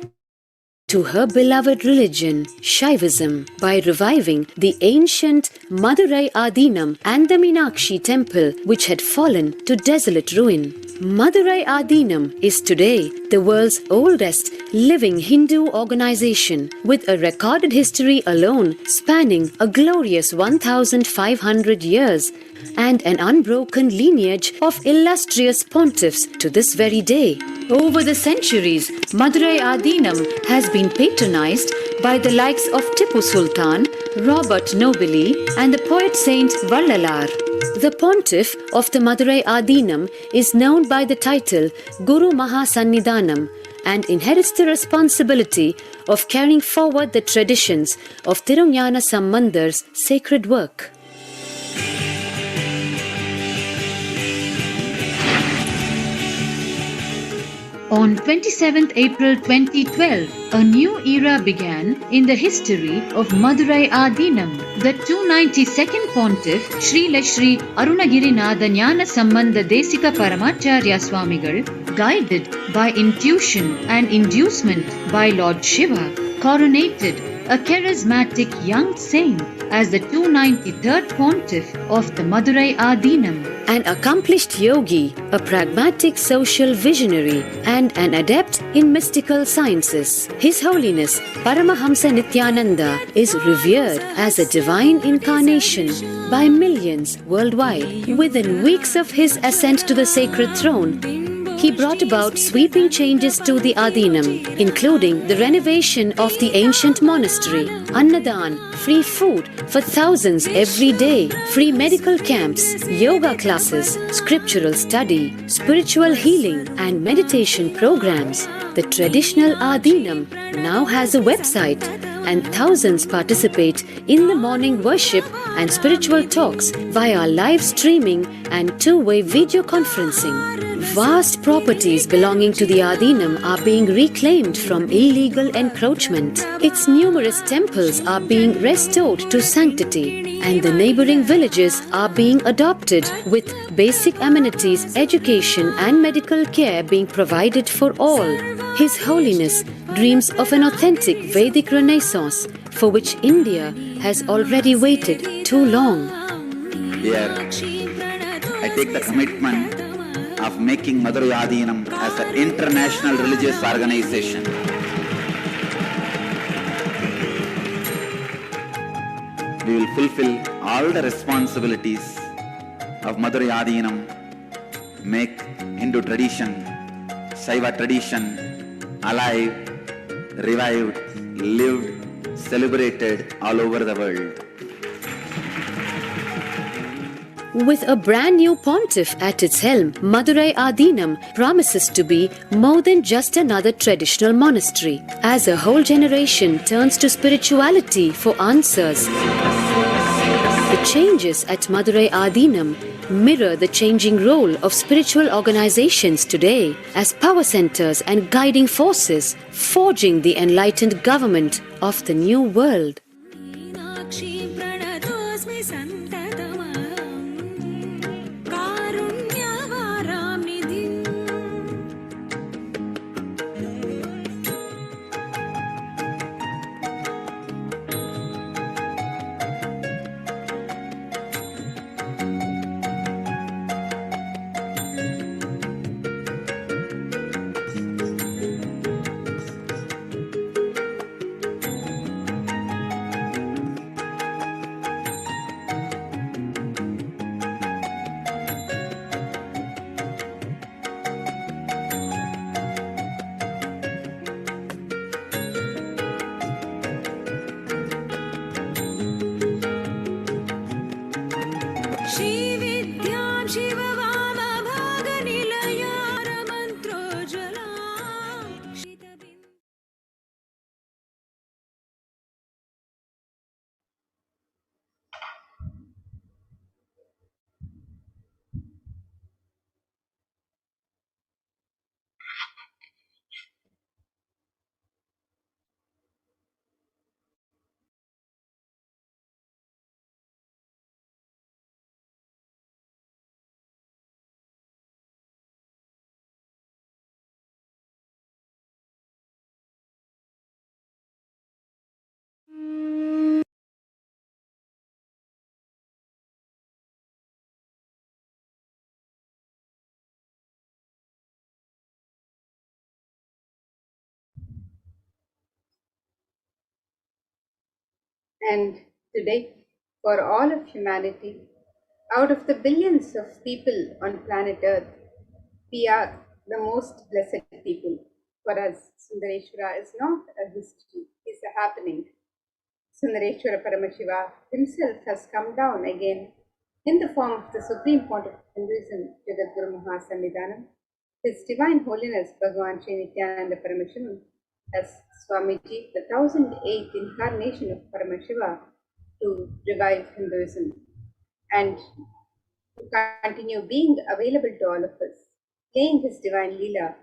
to her beloved religion, Shaivism, by reviving the ancient Madurai Adinam and the Meenakshi temple, which had fallen to desolate ruin. Madurai Adinam is today the world's oldest living Hindu organization, with a recorded history alone spanning a glorious 1,500 years and an unbroken lineage of illustrious pontiffs to this very day. Over the centuries, Madurai Adinam has been patronized by the likes of Tipu Sultan, Robert Nobili, and the poet saint Vallalar. The pontiff of the Madurai Adinam is known by the title Guru Mahasannidhanam and inherits the responsibility of carrying forward the traditions of Tirunjana Sambandar's sacred work. On 27th April 2012, a new era began in the history of Madurai Adinam. The 292nd Pontiff, Srila Sri Arunagiri Nithyananda Sambandha Desika Paramacharya Swamigal, guided by intuition and inducement by Lord Shiva, coronated a charismatic young saint as the 293rd Pontiff of the Madurai Adinam. An accomplished yogi, a pragmatic social visionary, and an adept in mystical sciences. His Holiness Paramahamsa Nithyananda is revered as a divine incarnation by millions worldwide. Within weeks of his ascent to the sacred throne, he brought about sweeping changes to the Adinam, including the renovation of the ancient monastery, Annadan, free food for thousands every day, free medical camps, yoga classes, scriptural study, spiritual healing, and meditation programs. The traditional Adinam now has a website, and thousands participate in the morning worship and spiritual talks via live streaming and two-way video conferencing. Vast properties belonging to the Adinam are being reclaimed from illegal encroachment. Its numerous temples are being restored to sanctity, and the neighboring villages are being adopted with basic amenities, education and medical care being provided for all. His Holiness dreams of an authentic Vedic renaissance for which India has already waited too long. Here, I take the commitment of making Madurai Adinam as an international religious organization. We will fulfill all the responsibilities of Madurai Adinam, make Hindu tradition, Saiva tradition alive, revived, lived, celebrated all over the world. With a brand new pontiff at its helm, Madurai Adinam promises to be more than just another traditional monastery. As a whole generation turns to spirituality for answers, the changes at Madurai Adinam mirror the changing role of spiritual organizations today as power centers and guiding forces, forging the enlightened government of the new world. And today, for all of humanity, out of the billions of people on planet Earth, we are the most blessed people. For us, Sundareshwara is not a history, it's a happening. Sundareshwara Paramashiva himself has come down again in the form of the Supreme Pontiff of Hinduism, Jagadguru Mahasannidhanam, His Divine Holiness Bhagavan Sri Nithyananda Paramashivam, as Swamiji, the 1008th incarnation of Paramashiva, to revive Hinduism and to continue being available to all of us, playing his divine Leela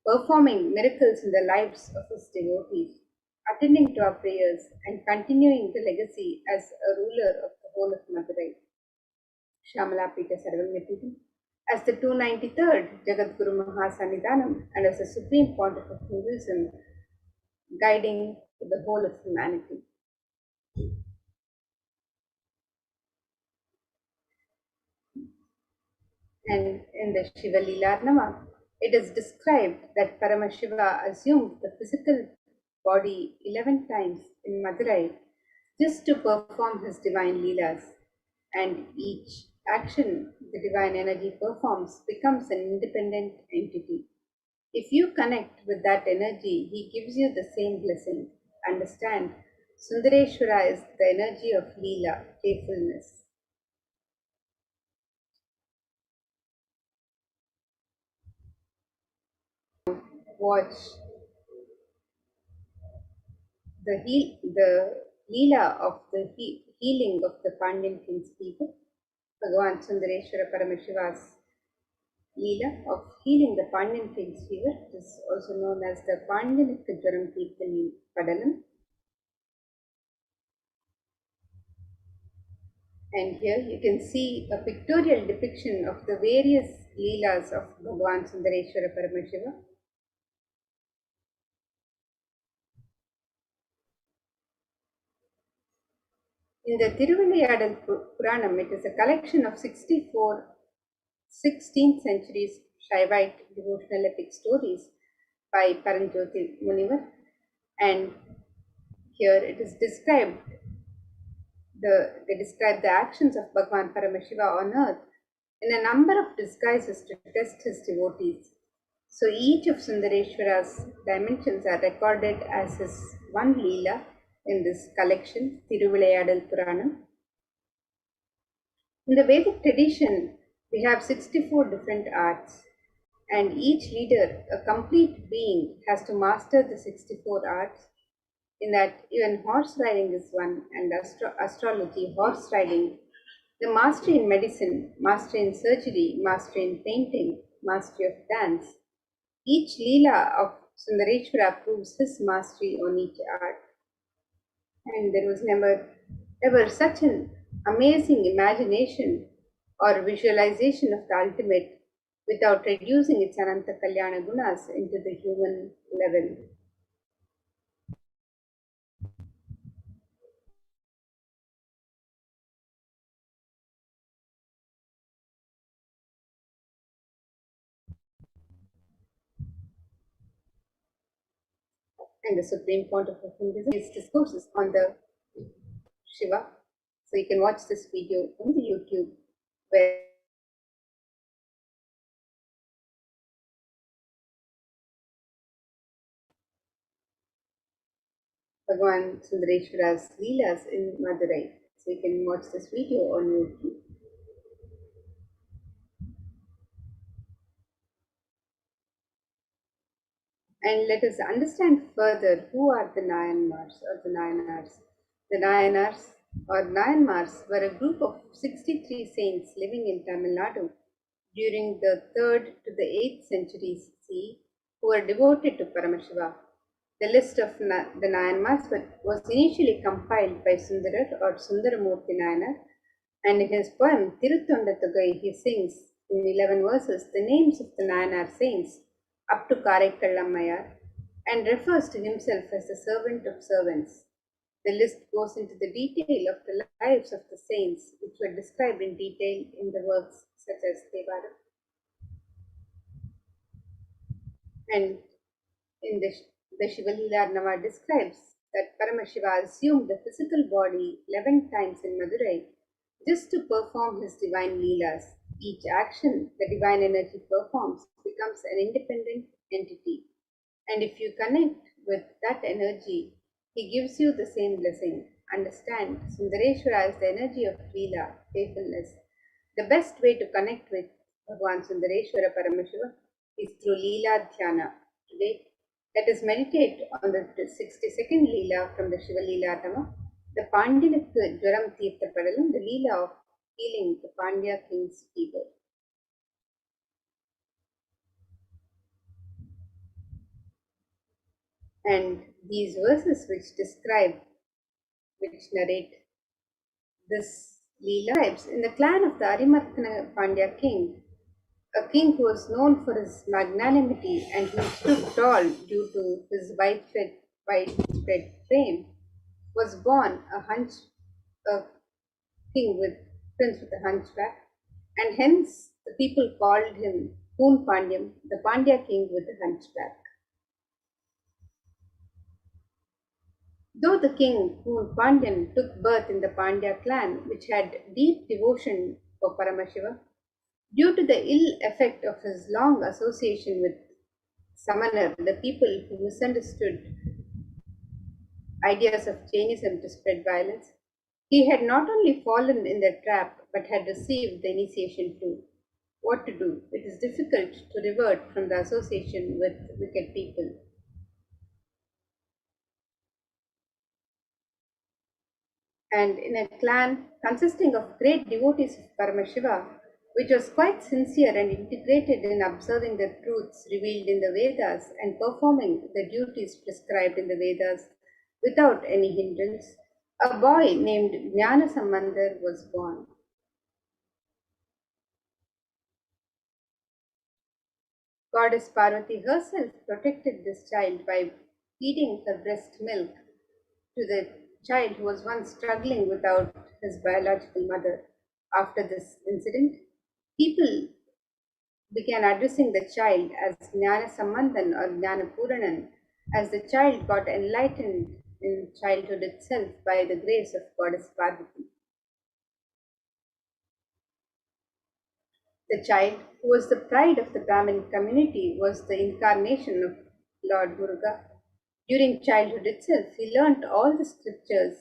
performing miracles in the lives of his devotees, attending to our prayers, and continuing the legacy as a ruler of the whole of Madurai. Shamalapita Sarvagnapeetam, as the 293rd Jagadguru Mahasannidhanam and as the Supreme Pontiff of Hinduism, guiding the whole of humanity. And in the Shiva Leelarnama, it is described that Paramashiva assumed the physical body 11 times in Madurai just to perform his divine Leelas, and each action the divine energy performs becomes an independent entity. If you connect with that energy, he gives you the same blessing. Understand, Sundareshwara is the energy of Leela, playfulness. Watch the Leela of the healing of the Pandyan king's people. Bhagavan Sundareshwara Paramashiva's Leela of healing the Pandyan king's fever is also known as the Pandyanika Jaram Kirtani Padalam. And here you can see a pictorial depiction of the various Leelas of Bhagavan Sundareshwara Paramashiva. In the Thiruvilayadal Puranam, it is a collection of 64 16th century Shaivite devotional epic stories by Paranjoti Munivar, and here it is described they describe the actions of Bhagavan Paramashiva on earth in a number of disguises to test his devotees. So each of Sundareshwara's dimensions are recorded as his one Leela in this collection, Thiruvilayadal Puranam. In the Vedic tradition, we have 64 different arts, and each leader, a complete being, has to master the 64 arts. In that, even horse riding is one, and astrology, horse riding, the mastery in medicine, mastery in surgery, mastery in painting, mastery of dance. Each Leela of Sundareshwara proves his mastery on each art. And there was never ever such an amazing imagination or visualization of the ultimate without reducing its Ananta Kalyana Gunas into the human level. And the Supreme Pontiff of Hinduism discourses on the Shiva. So you can watch this video on the YouTube where Bhagavan Sundareshwara's Leelas in Madurai. So you can watch this video on YouTube. And let us understand further who are the Nayanmars or the Nayanars. The Nayanars or Nayanmars were a group of 63 saints living in Tamil Nadu during the 3rd to the 8th centuries CE who were devoted to Paramashiva. The list of the Nayanmars was initially compiled by Sundarar or Sundaramurti Nayanar, and in his poem Tiruttondathugai he sings in 11 verses the names of the Nayanar saints up to Karekkallammayar and refers to himself as the servant of servants. The list goes into the detail of the lives of the saints, which were described in detail in the works such as Devada. And in the Shiva Leelarnama describes that Paramashiva assumed the physical body 11 times in Madurai just to perform his divine Leelas. Each action the divine energy performs becomes an independent entity. And if you connect with that energy, he gives you the same blessing. Understand, Sundareshwara is the energy of Leela, playfulness. The best way to connect with Bhagavan Sundareshwara Paramashiva is through Leela Dhyana. Today, let us meditate on the 62nd Leela from the Shiva Leelarnama, the Pandyanika Jaram Tirtha Padalam, the Leela of healing the Pandya king's fever. And these verses which narrate this Leela tribes in the clan of the Arimarthana Pandya king, a king who was known for his magnanimity and who stood tall due to his widespread fame, was born a king with prince with a hunchback, and hence the people called him Poon Pandyam, the Pandya king with a hunchback. Though the king Poon Pandyan took birth in the Pandya clan, which had deep devotion for Paramashiva, due to the ill effect of his long association with Samanar, the people who misunderstood ideas of Jainism to spread violence, he had not only fallen in their trap but had received the initiation too. What to do? It is difficult to revert from the association with wicked people. And in a clan consisting of great devotees of Paramashiva, which was quite sincere and integrated in observing the truths revealed in the Vedas and performing the duties prescribed in the Vedas without any hindrance, a boy named Jnana Sambandar was born. Goddess Parvati herself protected this child by feeding her breast milk to the child who was once struggling without his biological mother. After this incident, people began addressing the child as Jnana Sambandhan or Jnana Puranan, as the child got enlightened in childhood itself by the grace of Goddess Parvati. The child, who was the pride of the Brahmin community, was the incarnation of Lord Muruga. During childhood itself, he learnt all the scriptures,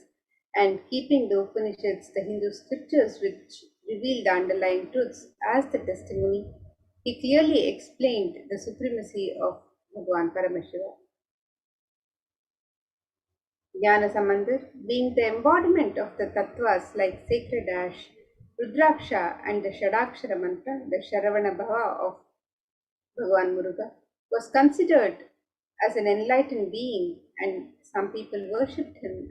and keeping the Upanishads, the Hindu scriptures which reveal the underlying truths, as the testimony, he clearly explained the supremacy of Bhagavan Paramashiva. Jnana Sambandar, being the embodiment of the tattvas like sacred ash, Rudraksha, and the Shadakshara mantra, the Sharavana Bhava of Bhagavan Muruga, was considered as an enlightened being, and some people worshipped him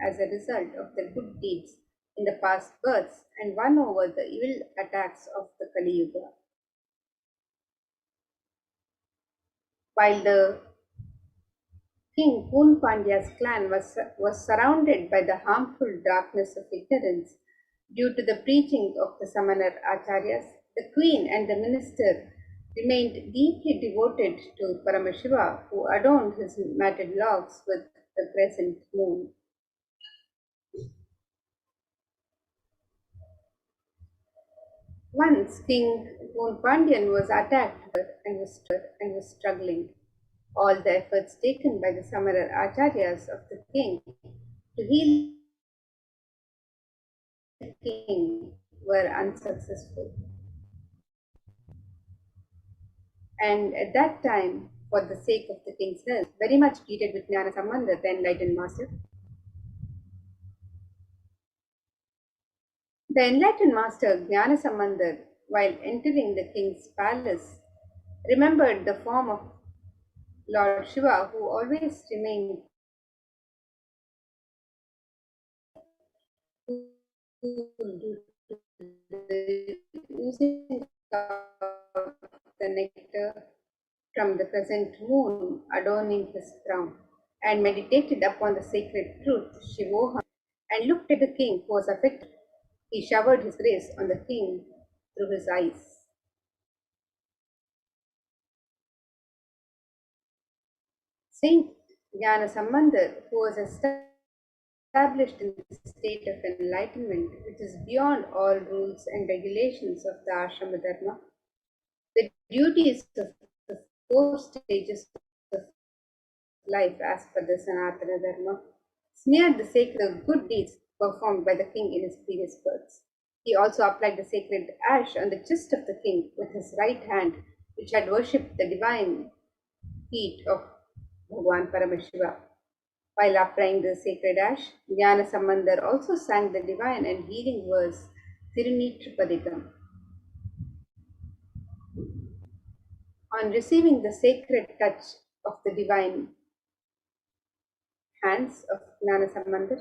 as a result of their good deeds in the past births and won over the evil attacks of the Kali Yuga. While the king Poon Pandya's clan was surrounded by the harmful darkness of ignorance due to the preaching of the Samanar Acharyas, the queen and the minister remained deeply devoted to Paramashiva, who adorned his matted locks with the crescent moon. Once King Poon Pandyan was attacked and was struggling. All the efforts taken by the Samanar Acharyas of the king to heal the king were unsuccessful. And at that time, for the sake of the king's health, very much pleaded with Jnana Sambandar, the enlightened master. The enlightened master, Jnana Sambandar, while entering the king's palace, remembered the form of Lord Shiva, who always remained cool due to the using of the nectar from the crescent moon adorning his crown, and meditated upon the sacred truth, Shivoham, and looked at the king who was affected. He showered his grace on the king through his eyes. Saint Jnana Sambandar, who was established in the state of enlightenment, which is beyond all rules and regulations of the ashrama dharma, the duties of the 4 stages of life as per the Sanatana Dharma, smeared the sacred good deeds performed by the king in his previous births. He also applied the sacred ash on the chest of the king with his right hand, which had worshipped the divine feet of Bhagavan Paramashiva. While applying the sacred ash, Jnana Sambandar also sang the divine and healing verse Thiruneetrapadikam. On receiving the sacred touch of the divine, hands of Gnanasamandar,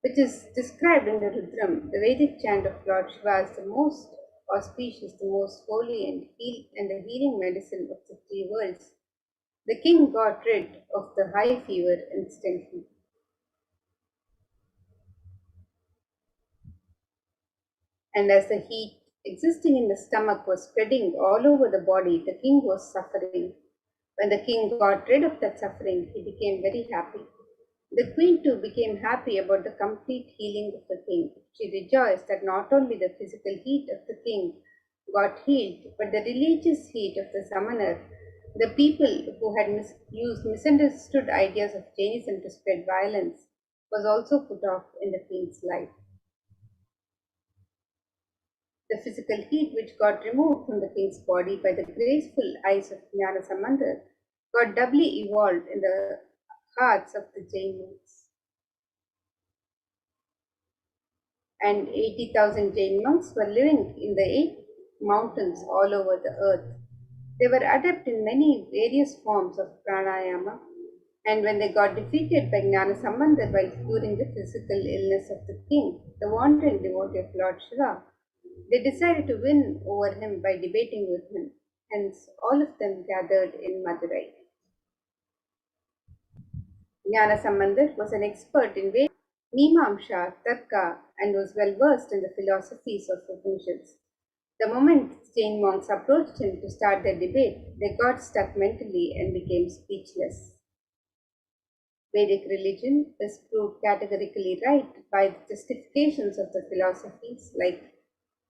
which is described in the Rudram, the Vedic chant of Lord Shiva, as the most auspicious, the most holy, and the healing medicine of the three worlds. The king got rid of the high fever instantly. And as the heat existing in the stomach was spreading all over the body, the king was suffering. When the king got rid of that suffering, he became very happy. The queen too became happy about the complete healing of the king. She rejoiced that not only the physical heat of the king got healed, but the religious heat of the summoner, the people who had used misunderstood ideas of Jainism to spread violence, was also put off in the queen's life. The physical heat which got removed from the king's body by the graceful eyes of Jnana Samandar got doubly evolved in the hearts of the Jain monks. And 80,000 Jain monks were living in the 8 mountains all over the earth. They were adept in many various forms of pranayama, and when they got defeated by Jnana Sambandha while curing the physical illness of the king, the wandering devotee of Lord Shiva, they decided to win over him by debating with him. Hence, all of them gathered in Madurai. Jnana Sambandha was an expert in Veda, Mimamsha, Tarka, and was well versed in the philosophies of Upanishads. The moment Jain monks approached him to start their debate, they got stuck mentally and became speechless. Vedic religion is proved categorically right by the justifications of the philosophies like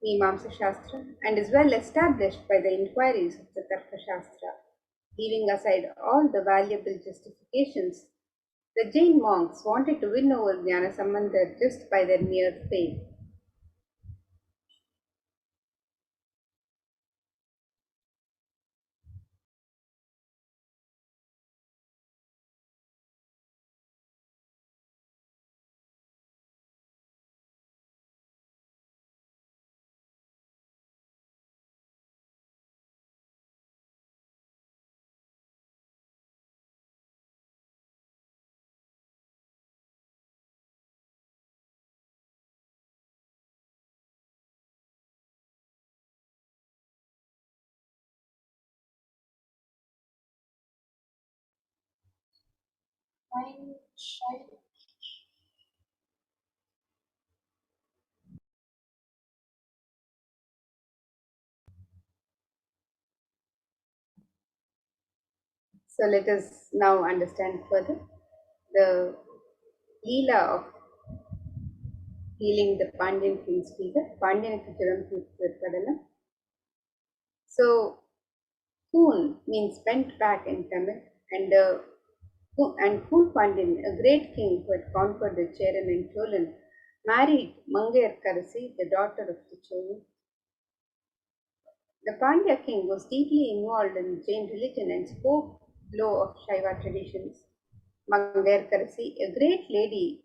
Mimamsa Shastra and is well established by the inquiries of the Tarka Shastra. Leaving aside all the valuable justifications, the Jain monks wanted to win over Jnana Sambandha just by their mere faith. So let us now understand further the Leela of healing the Pandyan king's fever, Pandyanakku Juram Thirukkadanam. So, Poon means bent back in Tamil, and Poon Pandyan, a great king who had conquered the Cheran and Cholan, married Mangayar Karasi, the daughter of the Cholan. The Pandya king was deeply involved in Jain religion and spoke low of Shaiva traditions. Mangayar Karasi, a great lady,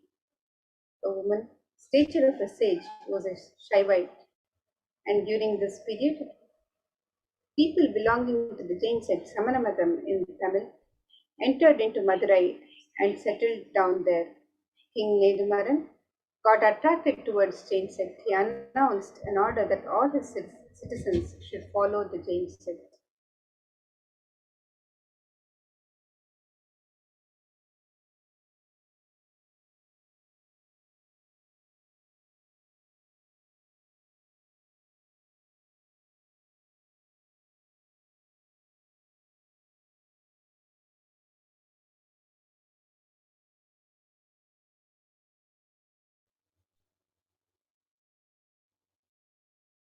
a woman, stature of a sage, was a Shaivite. And during this period, people belonging to the Jain sect Samanamatam in Tamil entered into Madurai and settled down there. King Nedumaran got attracted towards Jain sect. He announced an order that all his citizens should follow the Jain sect.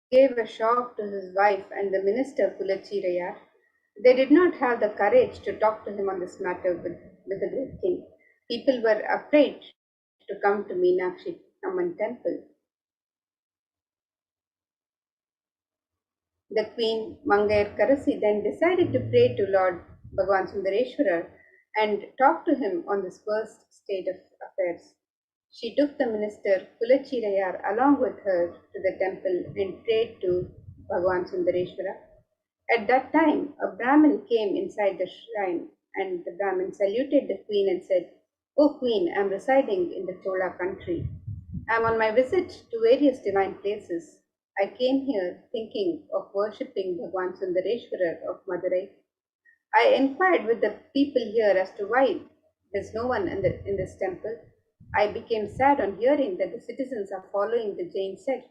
Gave a shock to his wife and the minister Kulachirayar. They did not have the courage to talk to him on this matter with the great king. People were afraid to come to Meenakshi Amman temple. The queen Mangayar Karasi then decided to pray to Lord Bhagavan Sundareshwara and talk to him on this worst state of affairs. She took the minister Kulachirayar along with her to the temple and prayed to Bhagavan Sundareshwara. At that time, a Brahmin came inside the shrine and the Brahmin saluted the queen and said, O Queen, I am residing in the Chola country. I am on my visit to various divine places. I came here thinking of worshipping Bhagwan Sundareshwarar of Madurai. I inquired with the people here as to why there's no one in this temple. I became sad on hearing that the citizens are following the Jain sect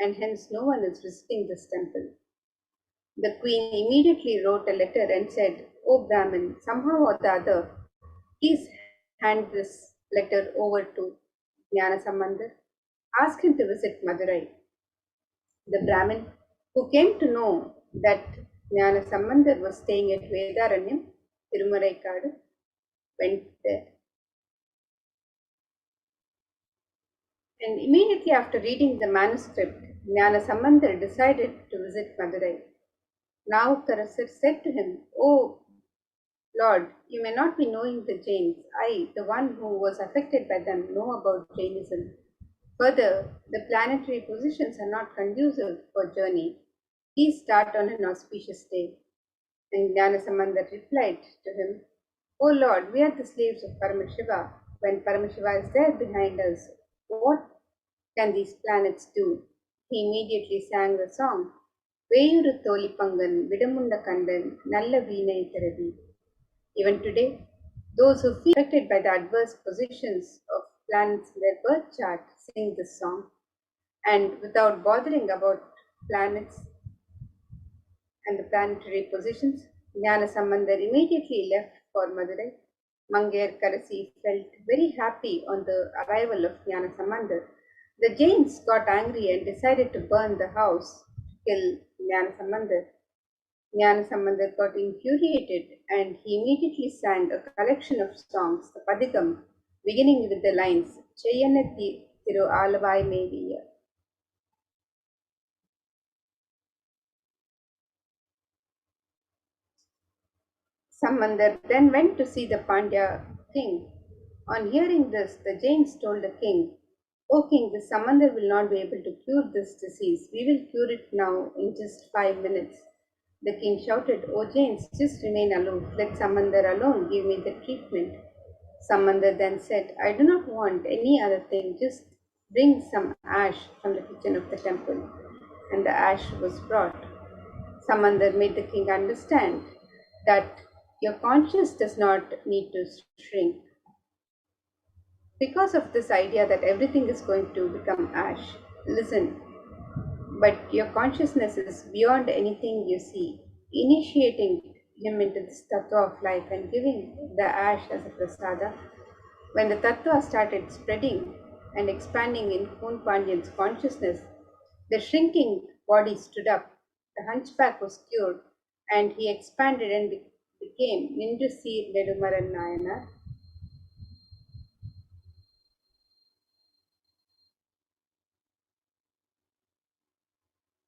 and hence no one is visiting this temple. The queen immediately wrote a letter and said, O Brahmin, somehow or the other, please hand this letter over to Jnana Sambandar. Ask him to visit Madurai. The Brahmin, who came to know that Jnana Sambandar was staying at Vedaranyam, Tirumaraikadu, went there. And immediately after reading the manuscript, Jnana Sambandar decided to visit Madurai. Now Karasar said to him, O Lord, you may not be knowing the Jains. I, the one who was affected by them, know about Jainism. Further, the planetary positions are not conducive for journey. Please start on an auspicious day. And Jnanasambandar replied to him, O Lord, we are the slaves of Paramashiva. When Paramashiva is there behind us, what can these planets do? He immediately sang the song, Veyuru Tolipangan, Vidamunda Kandan, Nalla Veenai Thiravi. Even today, those who feel affected by the adverse positions of planets in their birth chart sing this song, and without bothering about planets and the planetary positions, Jnana Sambandar immediately left for Madurai. Mangair Karasi felt very happy on the arrival of Jnana Sambandar. The Jains got angry and decided to burn the house to kill Jnana Sambandar. Jnana Sambandar got infuriated and he immediately sang a collection of songs, the Padigam, beginning with the lines Cheyana Thiru Alavai Meviya. Sambandar then went to see the Pandya king. On hearing this, the Jains told the king, O king, the Sambandar will not be able to cure this disease. We will cure it now in just 5 minutes. The king shouted, O Jains, just remain aloof. Let Sambandar alone give me the treatment. Sambandar then said, I do not want any other thing. Just bring some ash from the kitchen of the temple. And the ash was brought. Sambandar made the king understand that your conscience does not need to shrink. Because of this idea that everything is going to become ash, listen, but your consciousness is beyond anything you see, initiating him into this tattva of life and giving the ash as a prasada. When the tattva started spreading and expanding in Khun Pandyan's consciousness, the shrinking body stood up, the hunchback was cured, and he expanded and became Nindusir Nedumaran Nayanar.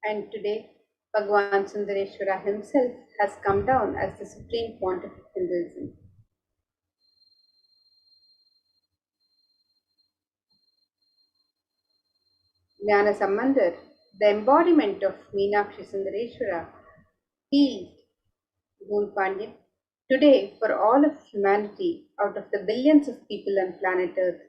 And today, Bhagwan Sundareshwara himself has come down as the supreme pontiff of Hinduism. Jnana Sambandar, the embodiment of Meenakshi Sundareshwara, healed Moon Pandya. Today, for all of humanity, out of the billions of people on planet Earth,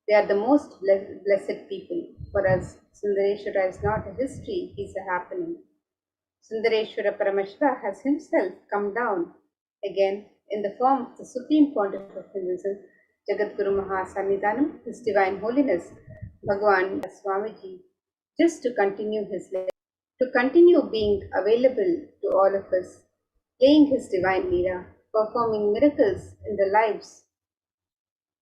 they are the most blessed people. For us, Sundareshwara is not a history, he is a happening. Sundareshwara Paramashiva has himself come down again in the form of the Supreme Pontiff of Hinduism, Jagadguru Mahasannidhanam, His Divine Holiness, Bhagwan Swamiji, just to continue his life, to continue being available to all of us, playing his divine leela, performing miracles in the lives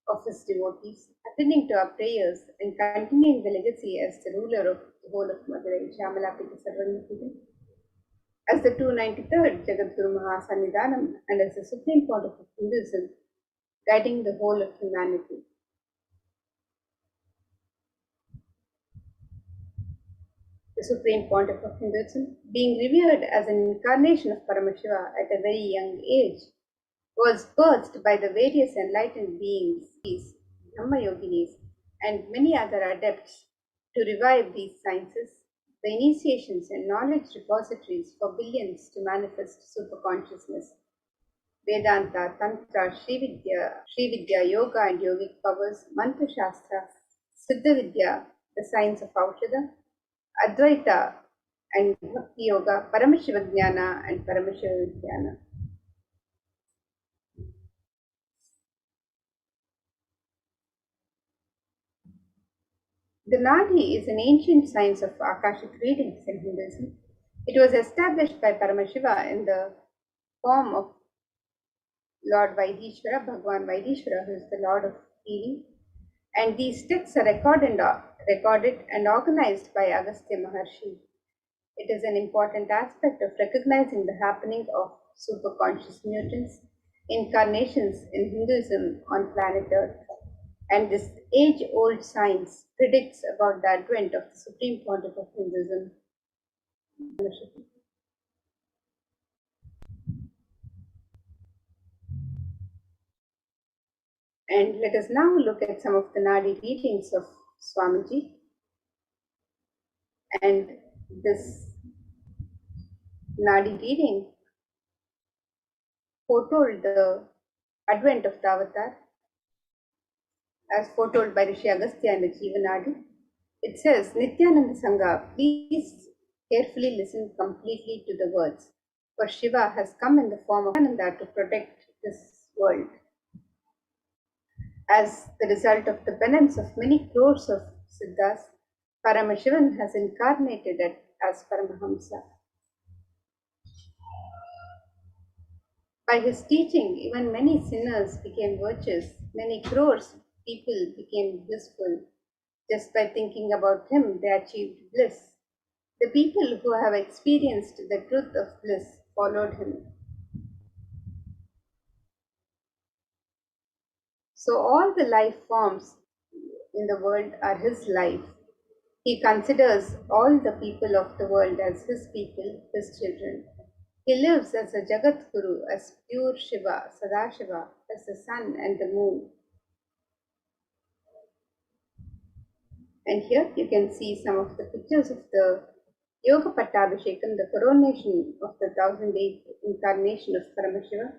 of his devotees, attending to our prayers, and continuing the legacy as the ruler of the whole of Madurai, Shamalapita Sarvanapita. As the 293rd Jagadguru Mahasannidhanam and as the Supreme Pontiff of Hinduism, guiding the whole of humanity. The Supreme Pontiff of Hinduism, being revered as an incarnation of Paramashiva at a very young age, was birthed by the various enlightened beings, Dhamma Yoginis, and many other adepts to revive these sciences, the initiations and knowledge repositories for billions to manifest superconsciousness. Vedanta, Tantra, Srividya, Yoga and yogic powers, Mantra Shastra, Siddha Vidya, the science of Aushadha, Advaita and Bhakti Yoga, Paramashivoham and Paramashivoham. The Nadi is an ancient science of Akashic readings in Hinduism. It was established by Paramashiva in the form of Lord Vaidishvara, Bhagwan Vaidishvara, who is the Lord of healing. And these texts are recorded and organized by Agastya Maharshi. It is an important aspect of recognizing the happening of superconscious mutants, incarnations in Hinduism on planet Earth. And this age-old science predicts about the advent of the Supreme Pontiff of Hinduism. And let us now look at some of the Nadi readings of Swamiji. And this Nadi reading foretold the advent of the avatar as foretold by Rishi Agastya and the Jivanadi. It says, Nithyananda Sangha, please carefully listen completely to the words, for Shiva has come in the form of Nityananda to protect this world. As the result of the penance of many crores of Siddhas, Paramashivan has incarnated as Paramahamsa. By his teaching, even many sinners became virtuous, many crores people became blissful. Just by thinking about him, they achieved bliss. The people who have experienced the truth of bliss followed him. So all the life forms in the world are his life. He considers all the people of the world as his people, his children. He lives as a Jagat Guru, as pure Shiva, Sadashiva, as the sun and the moon. And here you can see some of the pictures of the Yoga Pattabhishekam, the coronation of the 1008th incarnation of Paramashiva,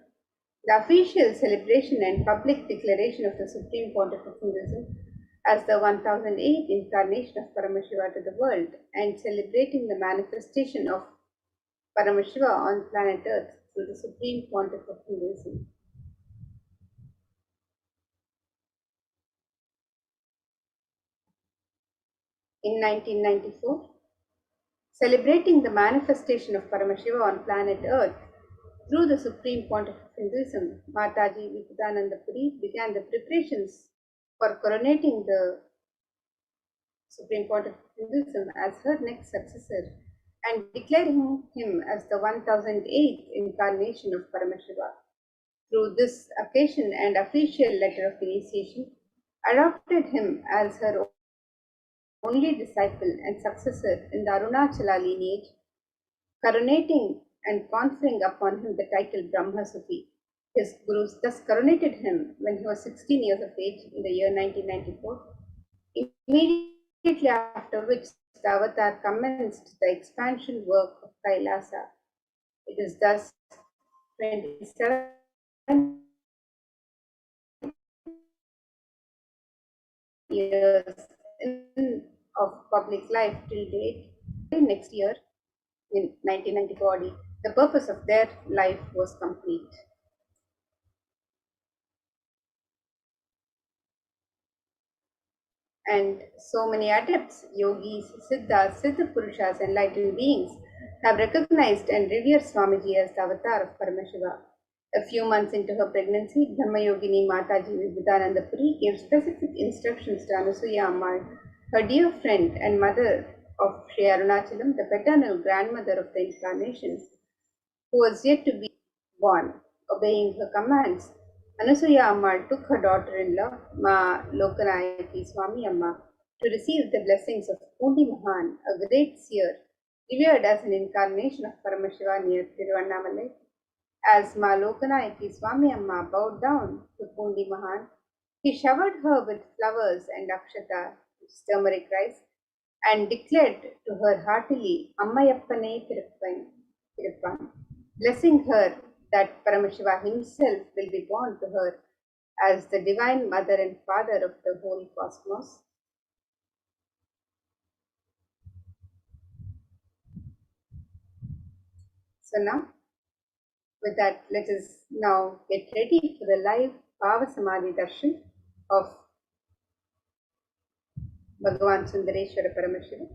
the official celebration and public declaration of the Supreme Pontiff of Hinduism as the 1008th incarnation of Paramashiva to the world, and celebrating the manifestation of Paramashiva on planet Earth through the Supreme Pontiff of Hinduism. In 1994, celebrating the manifestation of Paramashiva on planet Earth through the Supreme Pontiff of Hinduism, Mataji Vipudananda Puri began the preparations for coronating the Supreme Pontiff of Hinduism as her next successor and declaring him as the 1008th incarnation of Paramashiva. Through this occasion and official letter of initiation, adopted him as her only disciple and successor in the Arunachala lineage, coronating and conferring upon him the title Brahma Sufi. His gurus thus coronated him when he was 16 years of age in the year 1994, immediately after which the avatar commenced the expansion work of Kailasa. It is thus 27 years of public life till date. Next year, in 1994, the purpose of their life was complete. And so many adepts, yogis, siddhas, siddha purushas, enlightened beings have recognized and revered Swamiji as the avatar of Paramashiva. A few months into her pregnancy, Dhammayogini Mataji Vibudananda Puri gave specific instructions to Anasuya Ammal, her dear friend and mother of Sri Arunachalam, the paternal grandmother of the incarnation, who was yet to be born. Obeying her commands, Anasuya Ammal took her daughter-in-law, Ma Lokanayaki Swami Amma, to receive the blessings of Pundi Mahan, a great seer, revered as an incarnation of Paramashiva near Tiruvannamalai. As Ma Lokanayaki Swami Amma bowed down to Pundi Mahan, he showered her with flowers and akshata, which is turmeric rice, and declared to her heartily, Ammayappane Tiruppan, blessing her that Paramashiva himself will be born to her as the divine mother and father of the whole cosmos. So now, with that, let us now get ready for the live Bhava Samadhi Darshan of Bhagavan Sundareshwara Paramashiva.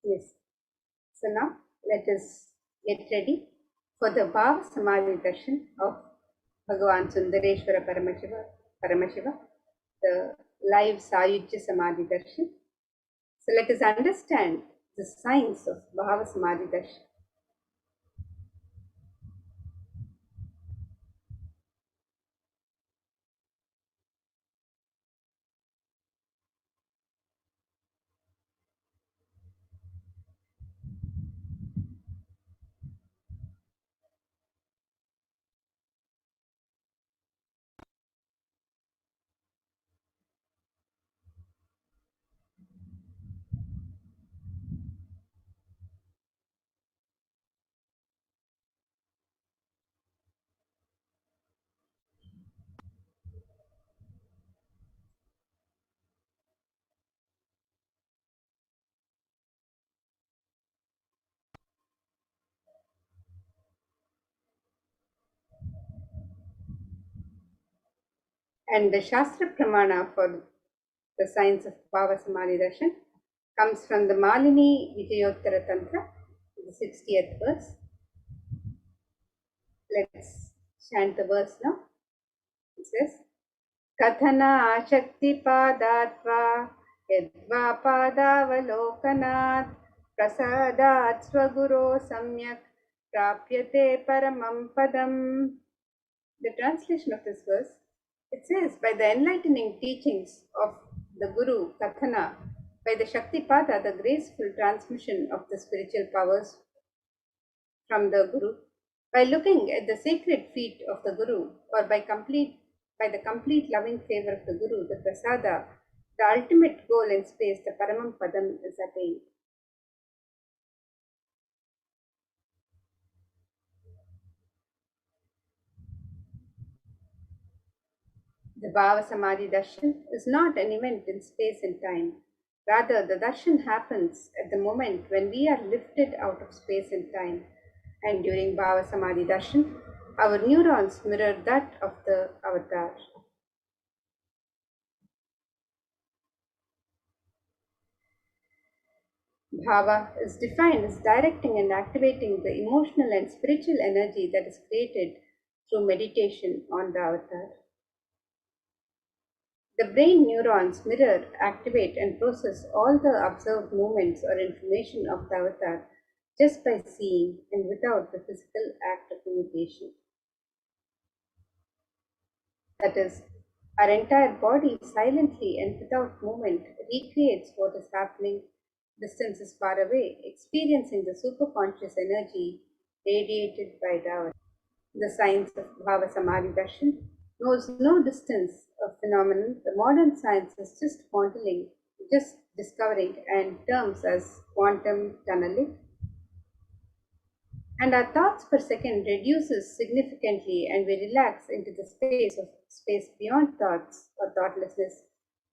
Yes. So now let us get ready for the Bhava Samadhi Darshan of Bhagavan Sundareshwara Paramashiva, the live Sayujya Samadhi Darshan. So let us understand the science of Bhava Samadhi Darshan. And the Shastra Pramana for the science of Bhava Samadhi Darshan comes from the Malini Vijayottara Tantra, the 60th verse. Let's chant the verse now. It says, Kathana Shakti Padatva Yadva Padavalokanat Prasadat Swaguro Samyak Prapyate Paramam Padam. The translation of this verse, it says, by the enlightening teachings of the Guru Kathana, by the Shaktipada, the graceful transmission of the spiritual powers from the Guru, by looking at the sacred feet of the Guru, or by the complete loving favor of the Guru, the Prasada, the ultimate goal in space, the Paramam Padam, is attained. The Bhava Samadhi Darshan is not an event in space and time. Rather, the darshan happens at the moment when we are lifted out of space and time. And during Bhava Samadhi Darshan, our neurons mirror that of the avatar. Bhava is defined as directing and activating the emotional and spiritual energy that is created through meditation on the avatar. The brain neurons mirror, activate, and process all the observed movements or information of the avatar just by seeing and without the physical act of imitation. That is, our entire body silently and without movement recreates what is happening distances far away, experiencing the superconscious energy radiated by the avatar. The science of Bhava Samadhi Darshan knows no distance of phenomenon. The modern science is just discovering, and terms as quantum tunneling. And our thoughts per second reduces significantly, and we relax into the space beyond thoughts or thoughtlessness,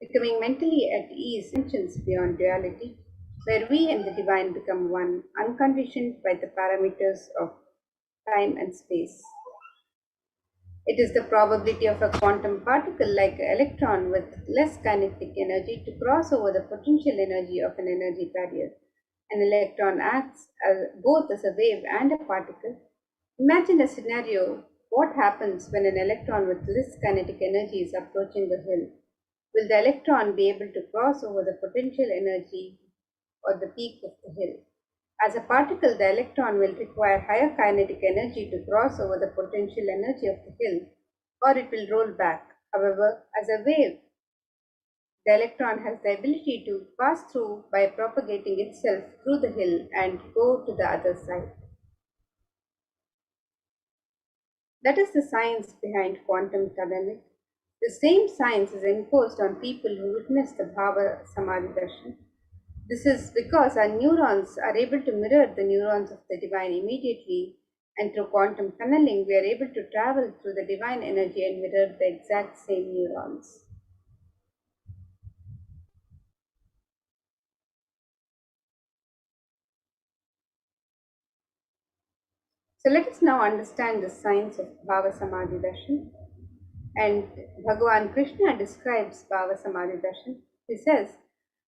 becoming mentally at ease, dimensions beyond duality, where we and the divine become one, unconditioned by the parameters of time and space. It is the probability of a quantum particle like an electron with less kinetic energy to cross over the potential energy of an energy carrier. An electron acts both as a wave and a particle. Imagine a scenario: what happens when an electron with less kinetic energy is approaching the hill? Will the electron be able to cross over the potential energy or the peak of the hill? As a particle, the electron will require higher kinetic energy to cross over the potential energy of the hill, or it will roll back. However, as a wave, the electron has the ability to pass through by propagating itself through the hill and go to the other side. That is the science behind quantum tunneling. The same science is imposed on people who witness the Bhava Samadhi Darshan. This is because our neurons are able to mirror the neurons of the divine immediately, and through quantum tunneling, we are able to travel through the divine energy and mirror the exact same neurons. So let us now understand the science of Bhava Samadhi Darshan. And Bhagavan Krishna describes Bhava Samadhi Darshan. He says,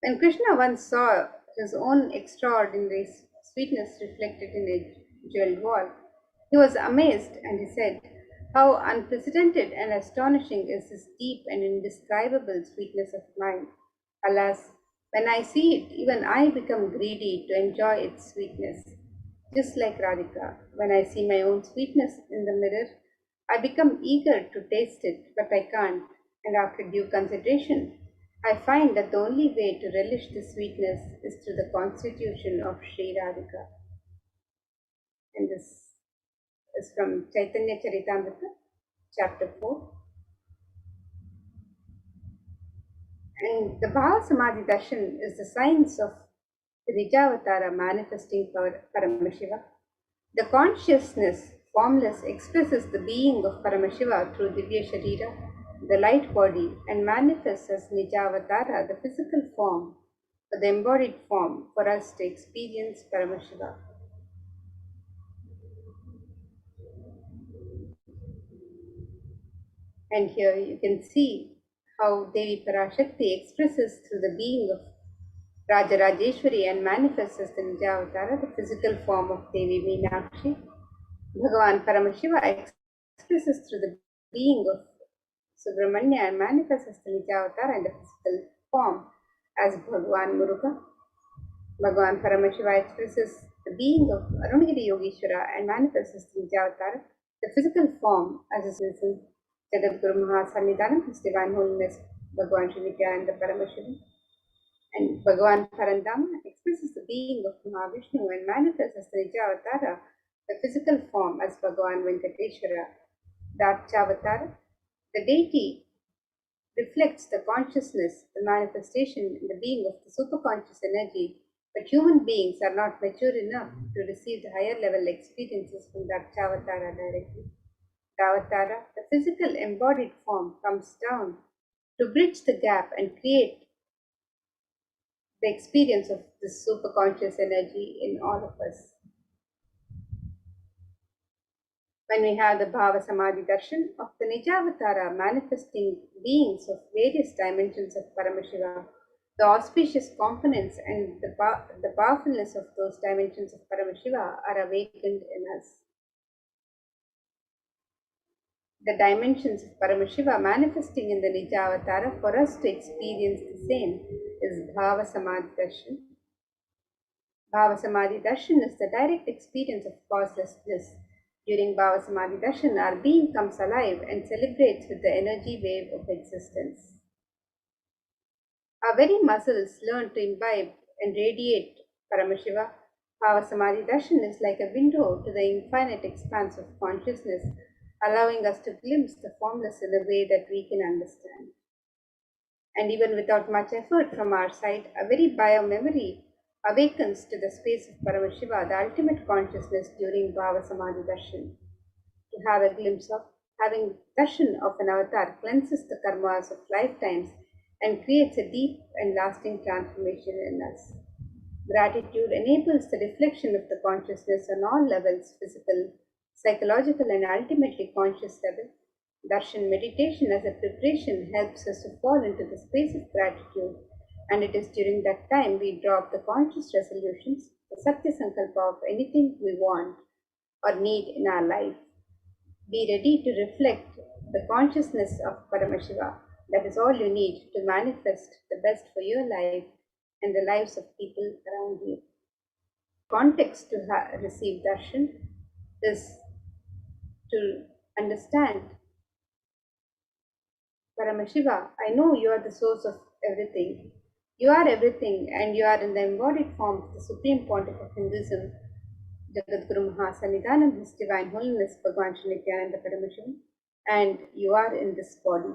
when Krishna once saw his own extraordinary sweetness reflected in a jeweled wall, he was amazed, and he said, how unprecedented and astonishing is this deep and indescribable sweetness of mine. Alas, when I see it, even I become greedy to enjoy its sweetness. Just like Radhika, when I see my own sweetness in the mirror, I become eager to taste it, but I can't. And after due consideration, I find that the only way to relish this sweetness is through the constitution of Sri Radhika. And this is from Chaitanya Charitamrita, chapter 4. And the Bhava Samadhi Darshan is the science of the Nijavatara manifesting Paramashiva. The consciousness, formless, expresses the being of Paramashiva through Divya Sharira, the light body, and manifests as Nijavatara, the physical form, or the embodied form, for us to experience Paramashiva. And here you can see how Devi Parashakti expresses through the being of Rajarajeshwari and manifests as the Nijavatara, the physical form of Devi Meenakshi. Bhagavan Paramashiva expresses through the being of Subramanya and manifests as the Nijavatara and the physical form as Bhagavan Muruga. Bhagavan Paramashiva expresses the being of Arunagiri Yogeshwara and manifests as the Nijavatara, the physical form as his risen Jagadguru Mahasannidhanam, his divine holiness, Bhagavan Sri Nithyananda Paramashivam. And Bhagavan Parandama expresses the being of Mahavishnu and manifests as the Nijavatara, the physical form as Bhagavan Venkateshwara, the Archavatara, the deity, reflects the consciousness, the manifestation in the being of the superconscious energy, but human beings are not mature enough to receive the higher level experiences from the Akshavatara directly. The Avatara, the physical embodied form, comes down to bridge the gap and create the experience of this superconscious energy in all of us. When we have the Bhava Samadhi Darshan of the Nijavatara manifesting beings of various dimensions of Paramashiva, the auspicious components and the powerfulness of those dimensions of Paramashiva are awakened in us. The dimensions of Paramashiva manifesting in the Nijavatara for us to experience the same is Bhava Samadhi Darshan. Bhava Samadhi Darshan is the direct experience of causeless bliss. During Bhava Samadhi Darshan, our being comes alive and celebrates with the energy wave of existence. Our very muscles learn to imbibe and radiate Paramashiva. Bhava Samadhi Darshan is like a window to the infinite expanse of consciousness, allowing us to glimpse the formless in a way that we can understand. And even without much effort from our side, a very biomemory awakens to the space of Paramashiva, the ultimate consciousness during Bhava Samadhi Darshan. To have a glimpse of, having darshan of an avatar cleanses the karmas of lifetimes and creates a deep and lasting transformation in us. Gratitude enables the reflection of the consciousness on all levels, physical, psychological, and ultimately conscious level. Darshan meditation as a preparation helps us to fall into the space of gratitude, and it is during that time we drop the conscious resolutions, the Satya Sankalpa of anything we want or need in our life. Be ready to reflect the consciousness of Paramashiva. That is all you need to manifest the best for your life and the lives of people around you. Context to receive darshan is to understand Paramashiva. I know you are the source of everything. You are everything, and you are in the embodied form of the Supreme Pontiff of Hinduism, Jagadguru Mahasannidhanam, His Divine Holiness Bhagavan Sri Nithyananda Paramashivam, and you are in this body.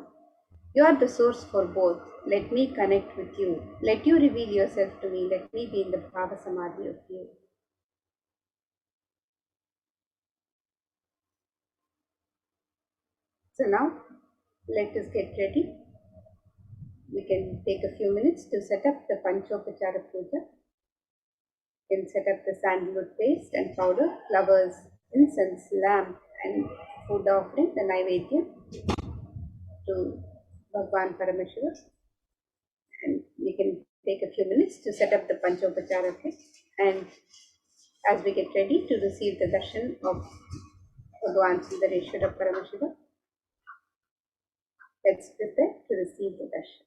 You are the source for both. Let me connect with you. Let you reveal yourself to me. Let me be in the Bhava Samadhi of you. So now, let us get ready. We can take a few minutes to set up the Panchopachara Puja. You can set up the sandalwood paste and powder, flowers, incense, lamp, and food offering, the Naivedya, to Bhagavan Paramashiva. And we can take a few minutes to set up the Panchopachara kit. And as we get ready to receive the darshan of Bhagavan Sundareshwara Paramashiva, let's prepare to receive the darshan.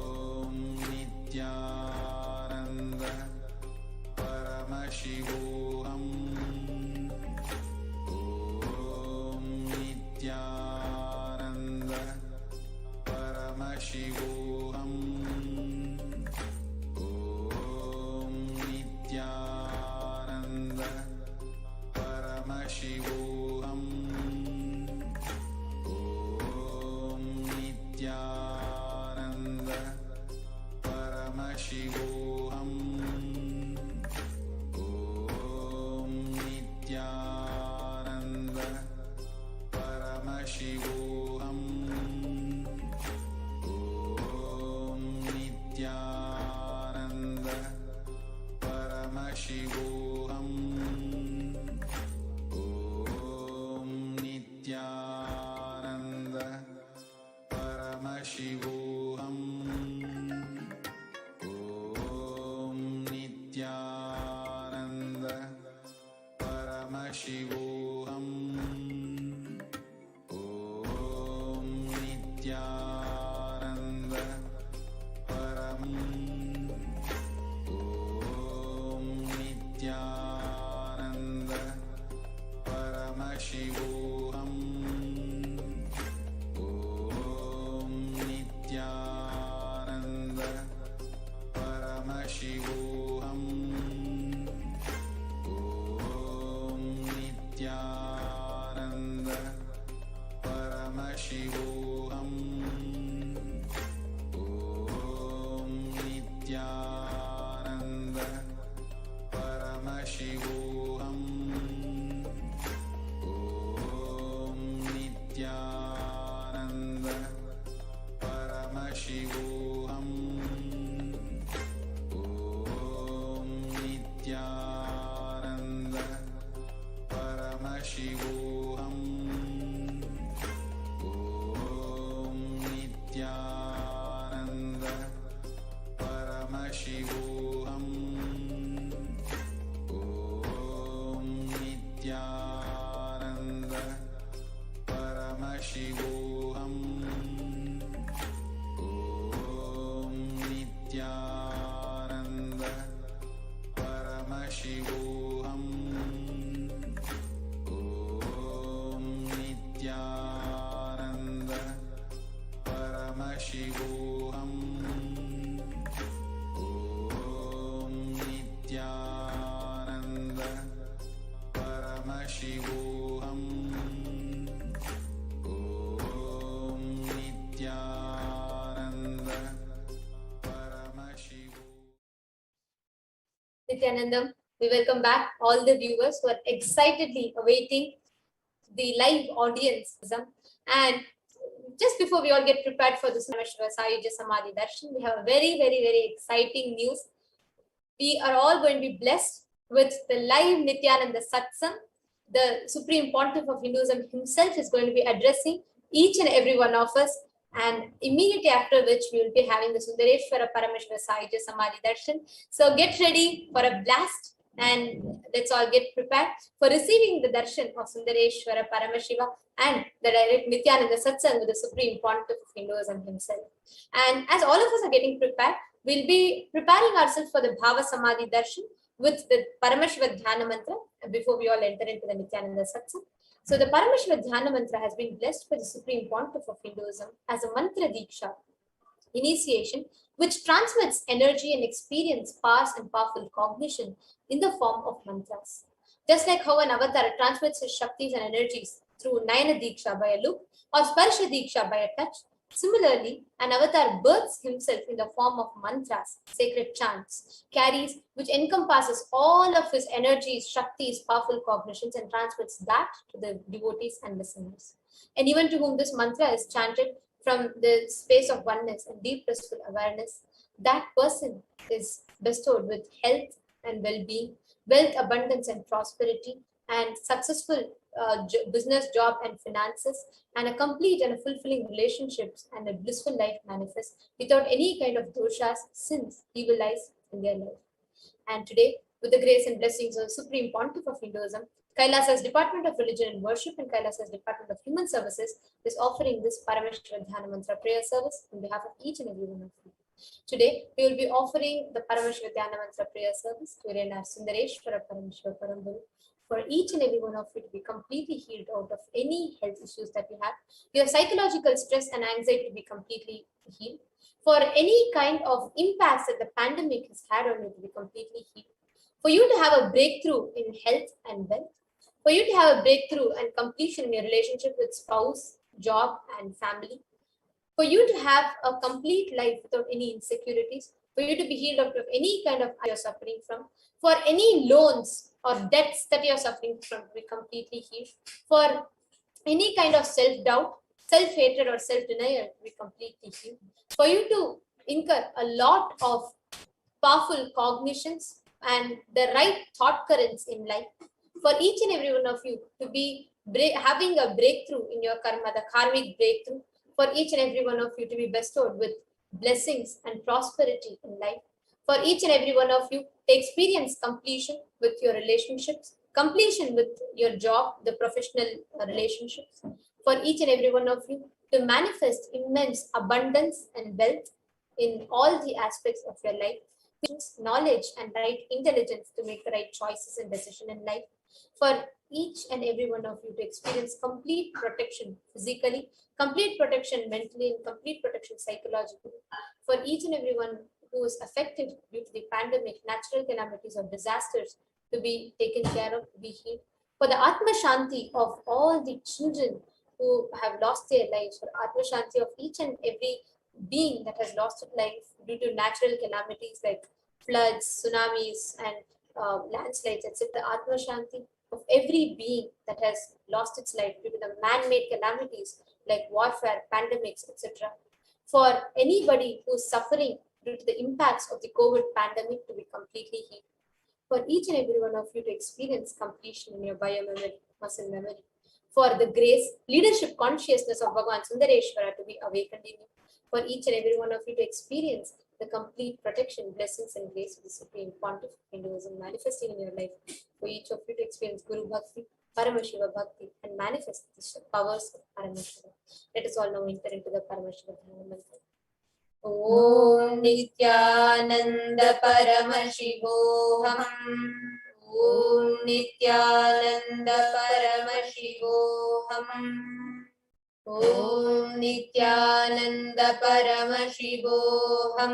Paramashivoham. Om Nithyananda Paramashivoham. Om Nithyananda Paramashivoham. Om Nithyananda Paramashivoham. Om Nithyananda Paramashivoham. Om Nithyananda Paramashivoham. Om Nithyananda Paramashivoham. Om Nithyananda Paramashivoham. Nithyanandam, we welcome back all the viewers who are excitedly awaiting the live audience. And just before we all get prepared for this Paramashivoham Samadhi Darshan, we have a very, very, very exciting news. We are all going to be blessed with the live Nithyananda Satsang. The Supreme Pontiff of Hinduism himself is going to be addressing each and every one of us. And immediately after which we will be having the Sundareshwara Paramashivoham Samadhi Darshan. So get ready for a blast and let's all get prepared for receiving the darshan of Sundareshwara Paramashiva and the direct Nithyananda Satsang with the Supreme Pontiff of Hinduism himself. And as all of us are getting prepared, we'll be preparing ourselves for the Bhava Samadhi Darshan with the Paramashiva Dhyana Mantra before we all enter into the Nithyananda Satsang. So the Paramashiva Dhyana Mantra has been blessed by the Supreme Pontiff of Hinduism as a mantra diksha, initiation, which transmits energy and experience, powers and powerful cognition in the form of mantras. Just like how an avatar transmits his shaktis and energies through Nayana Diksha by a look or Sparsha Diksha by a touch, similarly, an avatar births himself in the form of mantras, sacred chants, carries, which encompasses all of his energies, shaktis, powerful cognitions, and transmits that to the devotees and listeners. And even to whom this mantra is chanted from the space of oneness and deep blissful awareness, that person is bestowed with health and well-being, wealth, abundance, and prosperity, and successful business, job, and finances, and a complete and a fulfilling relationships and a blissful life manifest without any kind of doshas, sins, evil eyes in their life. And today, with the grace and blessings of the Supreme Pontiff of Hinduism, Kailasa's Department of Religion and Worship and Kailasa's Department of Human Services is offering this Paramashiva Dhyana Mantra prayer service on behalf of each and every one of you. Today, we will be offering the Paramashiva Dhyana Mantra prayer service to our Sundareshwara Paramashiva Paramburu, for each and every one of you to be completely healed out of any health issues that you have, your psychological stress and anxiety to be completely healed, for any kind of impacts that the pandemic has had on you to be completely healed, for you to have a breakthrough in health and wealth, for you to have a breakthrough and completion in your relationship with spouse, job, and family, for you to have a complete life without any insecurities, for you to be healed out of any kind of you're suffering from, for any loans or debts that you're suffering from to be completely healed, for any kind of self-doubt, self-hatred, or self-denial to be completely healed, for you to incur a lot of powerful cognitions and the right thought currents in life, for each and every one of you to be having a breakthrough in your karma, the karmic breakthrough, for each and every one of you to be bestowed with blessings and prosperity in life, for each and every one of you to experience completion with your relationships, completion with your job, the professional relationships, for each and every one of you to manifest immense abundance and wealth in all the aspects of your life, knowledge and right intelligence to make the right choices and decision in life, for each and every one of you to experience complete protection physically, complete protection mentally, and complete protection psychologically, for each and every one who is affected due to the pandemic, natural calamities, or disasters to be taken care of, to be healed, for the Atma Shanti of all the children who have lost their lives, for Atma Shanti of each and every being that has lost its life due to natural calamities like floods, tsunamis, and landslides, etc. Atma Shanti of every being that has lost its life due to the man-made calamities like warfare, pandemics, etc. for anybody who's suffering due to the impacts of the COVID pandemic to be completely healed. For each and every one of you to experience completion in your biomemory, muscle memory. For the grace, leadership consciousness of Bhagavan Sundareshwara to be awakened in you. For each and every one of you to experience the complete protection, blessings and grace of the Supreme Pontiff Hinduism manifesting in your life. For each of you to experience Guru Bhakti, Paramashiva Bhakti and manifest the powers of Paramashiva. Let us all now enter into the Paramashivoham mantra. Om Nithyananda Paramashivoham. Om Nithyananda Paramashivoham. Om Nithyananda Paramashivoham.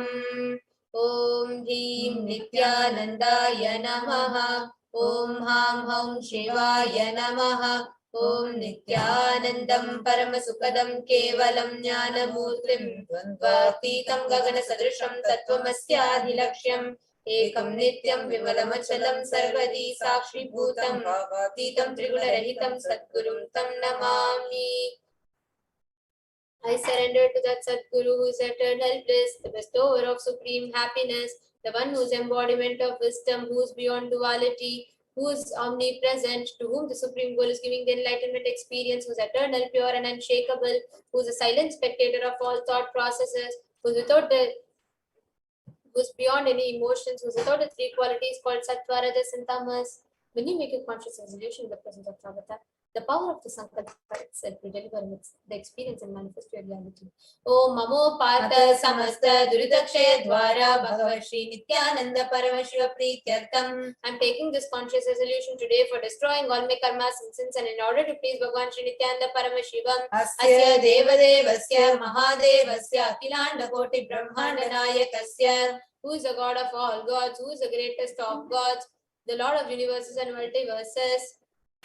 Om Dhim Nithyanandaya Namaha. Om Ham Hum Shivaya Namaha. Om Nithyanandam Paramasukadam Kevalam Jnanamurtim Dvandvaतीtam Gagana Sadrisham Tattvamasyaadhilaksham Ekam Nityam Vimalamachalam Sarvadi Sakshi Bhutam Bhavaतीtam Triguna-rahitam Sadgurum Tam Namami. I surrender to that Sadguru who is eternal bliss, the bestower of supreme happiness, the one whose embodiment of wisdom, who is beyond duality, who is omnipresent, to whom the Supreme Goal is giving the enlightenment experience, who is eternal, pure and unshakable, who is a silent spectator of all thought processes, who is beyond any emotions, who is without the three qualities called Sattva, Rajas and Tamas. When you make a conscious resolution in the presence of Travata, the power of the Sankalpa itself will deliver the experience and manifest your reality. Om Mamo Partha Samasta Duridakshaya Dwara Bhagavat Shri Nithyananda Paramashiva Prityartham. I am taking this conscious resolution today for destroying all my karmas and sins, and in order to please Bhagavan Shri Nithyananda Paramashivam, Asya Devadevasya Mahadevasya Akilanda Koti Brahmanda Nayakasya, who is the God of all gods, who is the greatest of gods, the Lord of universes and multiverses.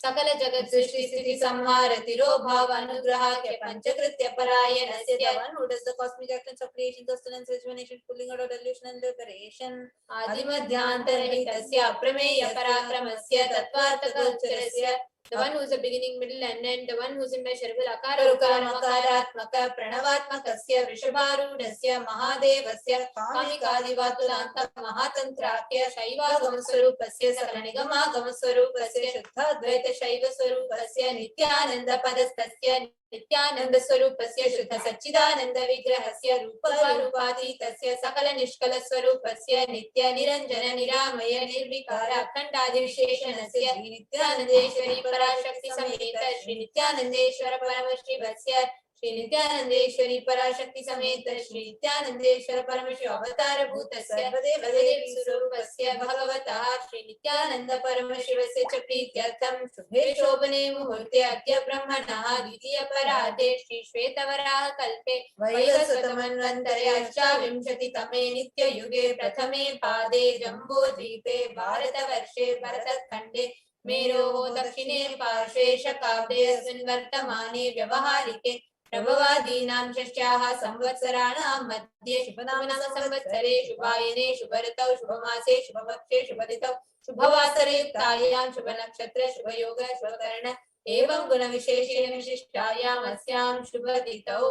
Sakala Jagat Srishti Sthiti Samhara Tiro Bhava Anugraha Kya Panchakritya Parayanasya, the one who does the cosmic actions of creation, sustenance, rejuvenation, pulling out of delusion and liberation. Adimadhyantaranitasya Aprameya Parakramasya Tattvartha Gocharasya, the one who is the beginning, middle and end, the one who is immeasurable, Akara Ukara Makaratmaka Pranavatmakasya Vrishabharudasya Mahadevasya Kamikadivatulanta Mahatantrakya Shaiva Gamaswarupasya Sakanigama Gamaswarupasya Shuddha Dvaita Shaiva Swarupasya Nithyananda Padastasya Nithyananda Swarupasya Shuddha Satchidananda Vigrahasya Rupa Rupatītasya Sakala Nishkala Swarupasya Nitya Niranjana Niramaya Nirvikara Akhandadi Visheshanasya Nithyanandeshwari Parashakti Sameta Shri Nithyanandeshwara Paramashivasya Shri Nithyanandeshwari Parashakti Sameta Shri Nithyanandeshwara Paramashiv Avatara Bhutasya Sarvadevi Surupasya Bhagavata Shri Nithyananda Paramashivasya Chaprityartham Shubhe Shobhane Muhurte Adya Brahmanaha Dvitiya Parade Shri Shvetavaraha Kalpe Vaivasvatamanvantare Ashtavimshati Tame Nitya Yuge Prathame Pade Jambu Dvipe Bharata Varshe Bharata Khande Mero Dakshine Parshve Shakabde Asmin Vartamane Vyavaharike Prabhavadinam Shashyaha Samvatsarana Madhye Shubhanama Samvatsare Shubhayane Shubharatau Shubhamase Shubhavakshe Shubhaditau Shubhavasare Yuktayam Shubhanakshatra Shubhayoga Shubhakarana Evam Guna Visheshena Vishishtayam Asyam Shubhaditau.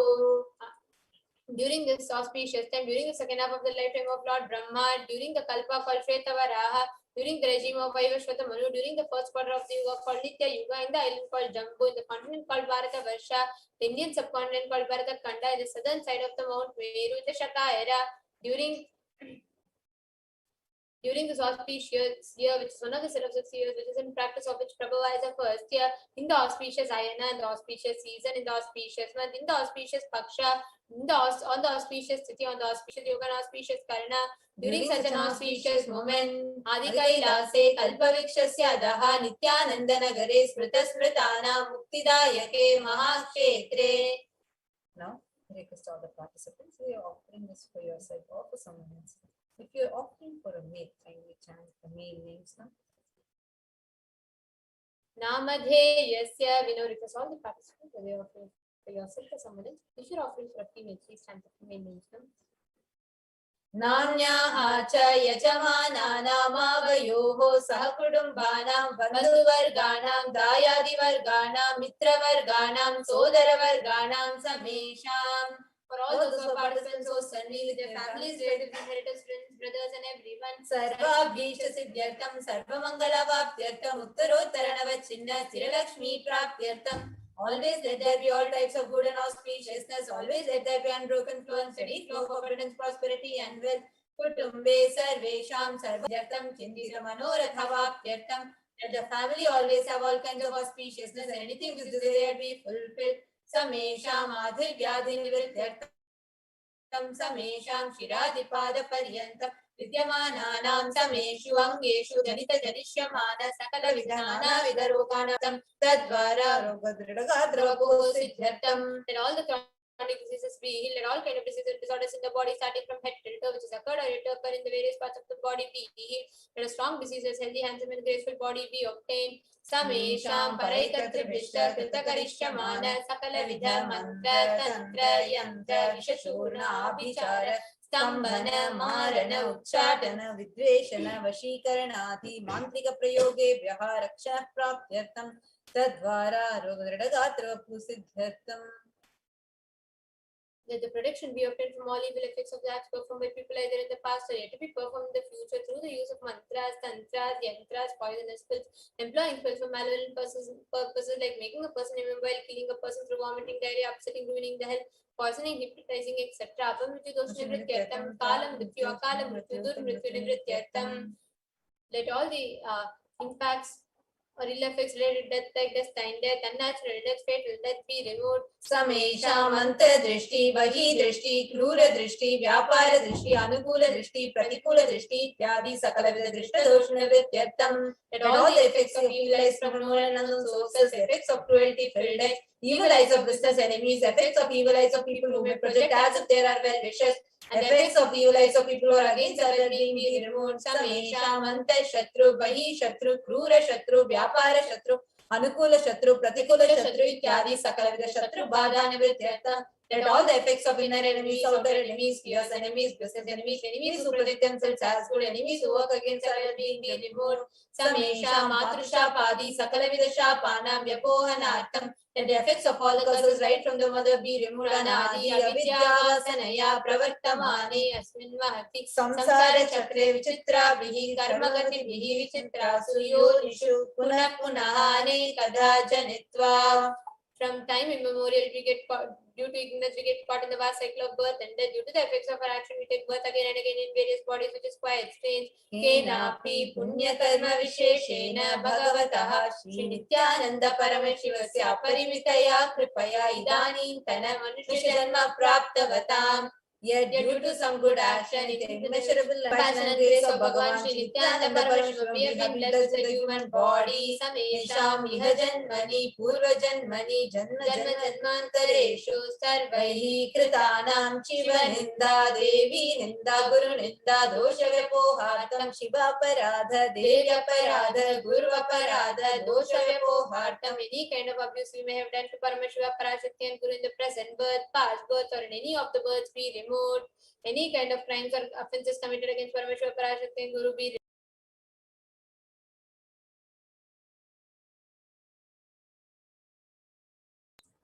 During this auspicious time, during the second half of the lifetime of Lord Brahma, during the Kalpa called Shvetavaraha, during the regime of Vaivasvata Manu, during the first quarter of the Yuga called Nitya Yuga, in the island called Jambu, in the continent called Bharata Varsha, the Indian subcontinent called Bharata Khanda, in the southern side of the Mount Meru, in the Shaka era, during this auspicious year, which is one of the set of 6 years, which is in practice of which Prabhupada is the first year, in the auspicious Ayana, in the auspicious season, in the auspicious month, in the auspicious Paksha, on the auspicious Tithi, on the auspicious Yoga, and auspicious Karna, during such an auspicious moment, Adikailase Kalpavikshasya Daha Nithyanandanagare Smrita Smritana Muktidayake Mahakshetre. Now, request all the participants, we are offering this for yourself or for someone else. If you are offering for a male, kindly chant the male names now. Namadheyasya, we now request all the participants, whether you are offering for yourself or someone else. If you are offering for a female, please chant the female names now. Namnyaha cha yajamanana mavayoho sahakudumbana bandhuvarganam dayadivarganam mitravarganam sodaravarganam samesham For all those who are participants, hosts, and me with their families, relatives, inheritors, friends, brothers, and everyone. सर्वाभीष्ट सिद्ध्यर्थम सर्वमंगलावाप्त्यर्थम उत्तरोत्तरणवच्छिन्न स्थिरलक्ष्मी प्राप्त्यर्थम. Always let there be all types of good and auspiciousness. Always let there be unbroken flow and steady flow of abundance, prosperity, and wealth. Kutumbe sarvesham sarvadhyartam chindita manorathavaaptyartam. Let the family always have all kinds of auspiciousness and anything which is desired be fulfilled. Samesham adhivyadhi nivrityartam samesham shiradipada-paryantam vidyamanaनां समेषु अंगेषु जनित जनिष्यमान सकल विधाना विदरोगाणां तद्वारा रोगदृढगात्रवपोसिद्ध्यर्थं. Let all the chronic diseases be healed. Let all kind of diseases and disorders in the body, starting from head to toe, which is occurred or it occur in the various parts of the body, be healed. Let a strong diseases, healthy, handsome, and graceful body be obtained. Samesham paraikathribhishta kritakarishyaman sakala vidha mantra tantra yantra vishashurna abhichara स्तंभन मारण उच्चाटन विद्वेषण वशीकरणादि मांत्रिक प्रयोगेभ्यः रक्षा प्राप्त्यर्थं तद्वारा रोगदृढगात्रवपुसिद्ध्यर्थम्. Let the protection be obtained from all evil effects of the acts performed by people either in the past or yet to be performed in the future through the use of mantras, tantras, yantras, poisonous spells, employing spells for malevolent purposes like making a person immobile, killing a person through vomiting, diarrhea, upsetting, ruining the health, poisoning, hypnotizing, etc. Apamrityu doshna nivrityartam, kalam mrityu, akalam mrityu, durmrityu nivrityartam. Let all the impacts or ill effects related to death like destined death, unnatural death, fatal death be removed. समेषाम् अंतर्दृष्टि, बहिर्दृष्टि, क्रूरदृष्टि, व्यापारदृष्टि, अनुकूलदृष्टि, प्रतिकूलदृष्टि इत्यादि सकलविध दृष्टदोषनिवृत्त्यर्थं. Let all the effects of evil eyes from known and unknown sources, effects of cruelty, filled eyes, evil eyes of business enemies, effects of evil eyes of people who may project as if there are well wishes, and effects of evil eyes of people who are against our well-being be removed. Samesham antar shatru, bahi shatru, krura shatru, vyapara shatru, anukula shatru, pratikula shatru ityadi sakalavidha shatru badha nivrityartham. Let all the effects of inner enemies, outer enemies, fierce enemies, business enemies, enemies who project themselves as good, enemies who work against our well-being be removed. Samesham matrusapadi sakalavidha shapanam vyapohanartham. Let the effects of all the causes right from the mother be removed. Anadi avidyavasanaya pravartamane asmin mahati samsara chakre vichitrabhihi karmagatibihi vichitrasu yonishu punah punahane kada janitva. From time immemorial, we get due to ignorance, we get caught in the vast cycle of birth and death. Due to the effects of our action, we take birth again and again in various bodies, which is quite strange. केनापि पुण्यकर्म विशेषेण भगवतः श्री नित्यानंद परमशिवस्य अपरिमितया कृपया इदानीन्तन मनुष्यजन्म प्राप्तवताम्. Yet due to some good action, in the immeasurable compassion and grace of Bhagavan Shri Nithyananda Paramashivam, we have been blessed with a human body. Samesham iha janmani purva janmani janma janma janmantareshu sarvaihi kritanam shiva ninda devi ninda guru ninda dosha vyapohartam shiva paradha devya paradha guru paradha dosha vyapohartam. Any kind of abuse we may have done to Paramashiva, Parashakti, and Guru in the present birth, past birth, or in any of the births be removed. Any kind of crimes or offences committed against Paramashiva, Parashakti, and Guru be removed.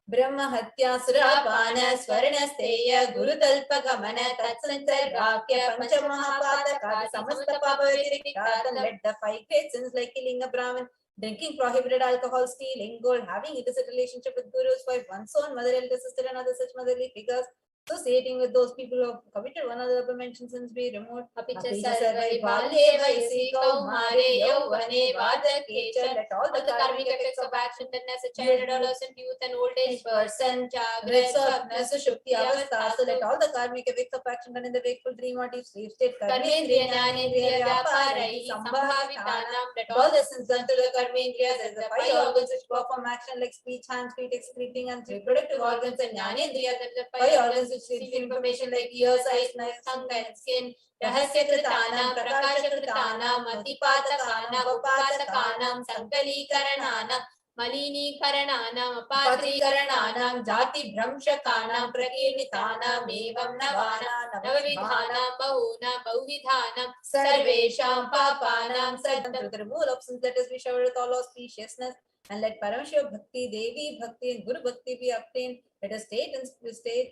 ब्रह्म हत्या सुरापान स्वर्णस्तेय गुरुतल्पगमन तत्संसर्गाख्य पंचमहापातका समस्त पाप व्यतिरिक्तात्. Let the 5 great sins like killing a Brahmin, drinking prohibited alcohol, stealing gold, having illicit relationship with Guru's wife, one's own mother, elder sister, and other such motherly figures, associating with those people who have committed one or the above mentioned sins be removed. Apicha sarvai balye vayasi kaumare yauvane vardhake cha. Let all the karmic effects of action done as a child, adolescent, youth, and old age person, Jagrat, Swapna, Sushupti, Avastha. So let all the karmic effects of action done in the wakeful dream or deep sleep state, Karmendriya, Jnanendriya, Vyaparai, Sambhavitanam. Let all the sins done to the Karmendriyas as the 5 organs which perform action like speech, hands, feet, excreting, and reproductive organs, and Jnanendriyas as the 5 organs which receive information like ears, eyes, nose, tongue, and skin. Rahasyakritanam, Prakashakritanam, Atipatakanam, Upatakanam, Sankalikarananam, मलिनीकरणानाम् पात्रीकरणानां जाति भ्रंशकानां प्रकीर्तितानाम् एवं नवानां नवविधानां बहूनां बहुविधानां सर्वेषां पापानां सज्जनं to the removal of sins. Let us be showered with all auspiciousness, and let Paramashiva Bhakti, Devi Bhakti, and Guru Bhakti be obtained. Let us state,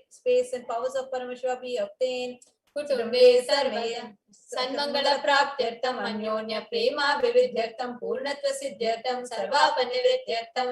space, and powers of Paramashiva be obtained. कुटुम्बे सर्वे सन्मंगल प्राप्त्यर्थम अन्योन्य प्रेमाभिवृद्ध्यर्थम पूर्णत्व सिद्ध्यर्थम सर्वापनिवृत्त्यर्थम.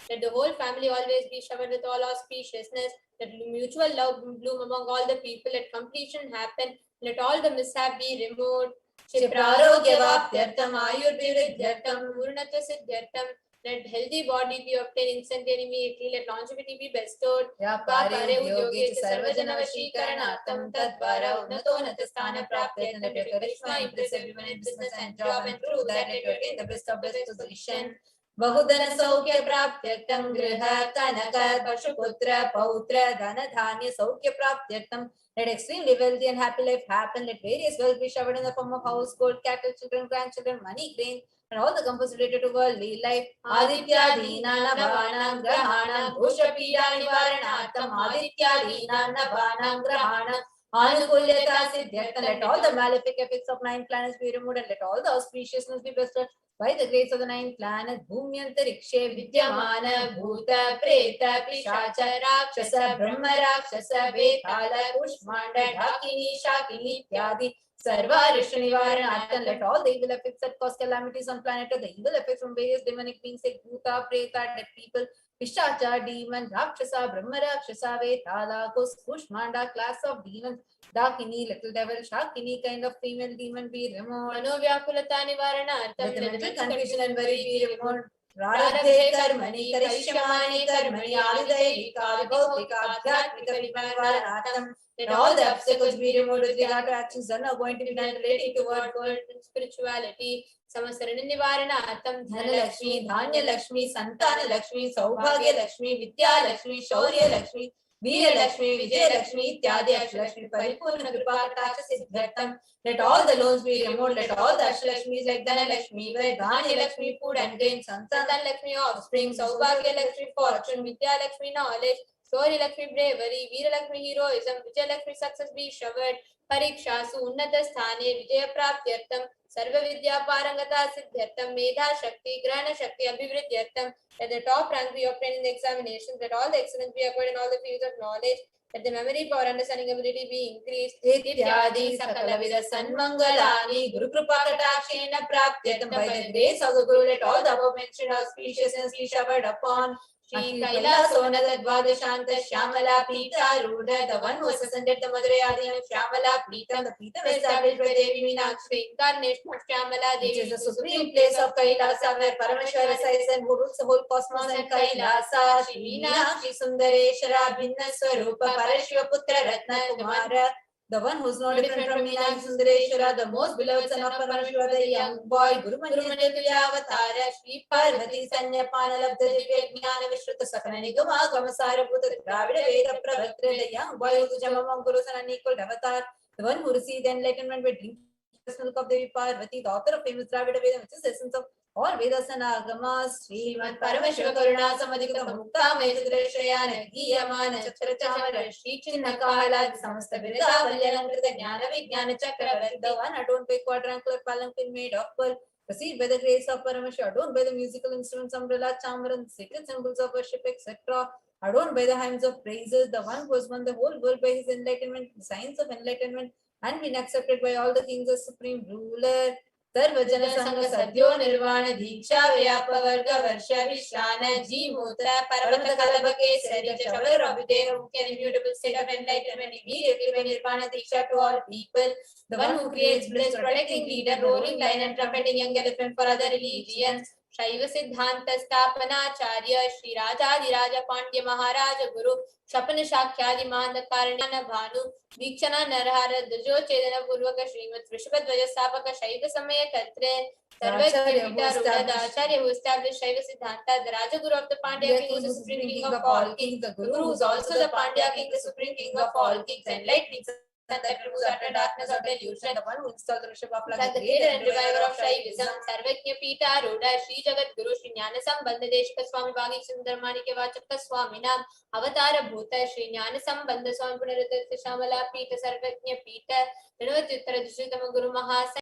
Let the whole family always be showered with all auspiciousness. Let mutual love bloom among all the people. Let completion happen. Let all the mishap be removed. क्षिप्रारोग्यवाप्त्यर्थम आयुर्विवृद्ध्यर्थम पूर्णत्व सिद्ध्यर्थम. Let healthy body be obtained instantly and immediately. Let longevity be bestowed. व्यापारे उद्योगे च सर्वजनवशीकरणार्थं तद्वारा उन्नतोन्नतस्थान प्राप्त्यर्थं let your charisma impress everyone in business and job, and through that let you attain the best of best position. बहुधन सौख्य प्राप्त्यर्थं गृह कनक पशुपुत्र पौत्र धन धान्य सौख्य प्राप्त्यर्थं let extremely wealthy and happy life happen. Let various wealth be showered in the form of house, gold, cattle, children, grandchildren, money, grain, and all the comforts related to worldly life. Adityadina navanam grahanam bhushapida nivaranartham adityadina navanam grahanam anukulyata siddhyartham. Let all the malefic effects of 9 planets be removed, and let all the auspiciousness be bestowed by the grace of the 9 planets. Bhumyantarikshe vidyamana bhuta preta pishacha rakshasa brahma rakshasa vetala kushmanda dhakini shakini ityadi sarva rishya nivaranartham. Let all the evil effects that cause calamities on planet Earth, the evil effects from various demonic beings like bhuta, preta, dead people, pishacha, demon, rakshasa, brahma rakshasa, vetala, kushmanda, class of demons, dakini, little devil, shakini, kind of female demon be removed. Manovyakulata nivaranartham. Let the mental confusion and worry be removed. Prarabdhe karmani karishyamane karmani adidayika bhautika adhyatmika nivaranartham. Let all the obstacles be removed with regard to actions done or going to be done relating to word, spirituality. Samasarana nivaranartham. Dhanalakshmi, Dhanya Lakshmi, Santana Lakshmi, Saubhagya Lakshmi, Vidya Lakshmi, Shaurya Lakshmi, Veera Lakshmi, Vijay Lakshmi, Ityadi Ashtalakshmi, Paripurna Kripa Kataksha Siddhartham. Let all the loans be removed. Let all the Ashtalakshmis like Dhanalakshmi, Dhanya Lakshmi, food and grain, Santana Lakshmi, offspring, Saubhagya Lakshmi, fortune, Vidya Lakshmi, knowledge, Shaurya Lakshmi, bravery, Veera Lakshmi, heroism, Vijay Lakshmi, success be showered. Parikshasu unnata sthane vijaya praptyartham sarva vidya parangata siddhyartham medha shakti grahana shakti abhivridyartham. Let the top rank be obtained in the examinations. Let all the excellence be acquired in all the fields of knowledge. Let the memory power, understanding ability be increased. Ityadi sakalavida sanmangalani Guru Kripa Katakshena praptyartham. By the grace of the Guru, let all the above mentioned auspiciousness be showered upon Shri Kailasonada Dvadashanta Shyamala Pita Ruda, the one who has ascended the Madhurayadiyam Shyamala Pitam, the Pitam established by Devi Meenakshi, incarnation of Shyamala Devi, which is the supreme place of Kailasa, where Parameshwara resides and who rules the whole cosmos and Kailasa. Shri Meenakshi Sundareshwara Bhinna Swarupa Parashiva Putra Ratna Kumara, the one who is not different from Meenakshi Sundareshwara, the most beloved son of Paramashiva, the young boy, Guru Manyatilya Avatara, Shri Parvati Sanya Panalabdha Divya Jnana Vishruta Sakana Nigama Gamasara Bhuta Dravida Veda Pravatra, the young boy who is Jamamam Guru San unequaled avatar, the one who received enlightenment by drinking the milk of Devi Parvati, the author of famous Dravida Veda, which is the essence of all Vedas and Agamas. Srimad Paramashiva Karuna Samadhikata Mukta Metudrashayana Giyamana Chakrachamara Shri Chinnakala Samasta Virida Valyalankrita Jnana Vijnana Chakravarti, the one adorned by quadrangular palanquin made of pearl, received by the grace of Paramashiva, adorned by the musical instruments, umbrella, chamaran, sacred symbols of worship, etc., adorned by the hymns of praises, the one who has won the whole world by his enlightenment, the science of enlightenment, and been accepted by all the kings as supreme ruler. सर्वजन संग सद्यो निर्वाण दीक्षा व्याप वर्ग वर्ष विश्रान जी मूत्र पर्वत कलभ के शरीर शवर अभिदेह मुख्य immutable state of enlightenment immediately by nirvana diksha to all people, the one who creates bliss, protecting leader, roaring lion and trumpeting young elephant for other religions. शैव सिद्धांत स्थापनाचार्य श्री राजाधिराज पांड्य महाराज गुरु शपन साख्यादि मान कारण भानु दीक्षण नरहार ध्वजो चेदन पूर्वक श्रीमद वृषभध्वज स्थापक शैव समय कत्रे Acharya who established Shaiva Siddhanta, the Rajaguru of the Pandya king, who is the supreme king of all kings, the Guru who is also the Pandya king, the supreme king of all kings, enlightening that removes utter darkness of delusion, the one who installed the worship of like the creator and reviver of Shaivism, Sarvajna Pita Rudha, Shri Jagat Guru, Shri Jnana Sambandha Deshika Swami Bhagi Sundarmani ke Vachaka Swami Nam, Avatara Bhuta, Shri Jnana Sambandha Swami Punarata Shamala Pita, Sarvajna Pita, Renavatyuttara Dishritama Guru Mahasa.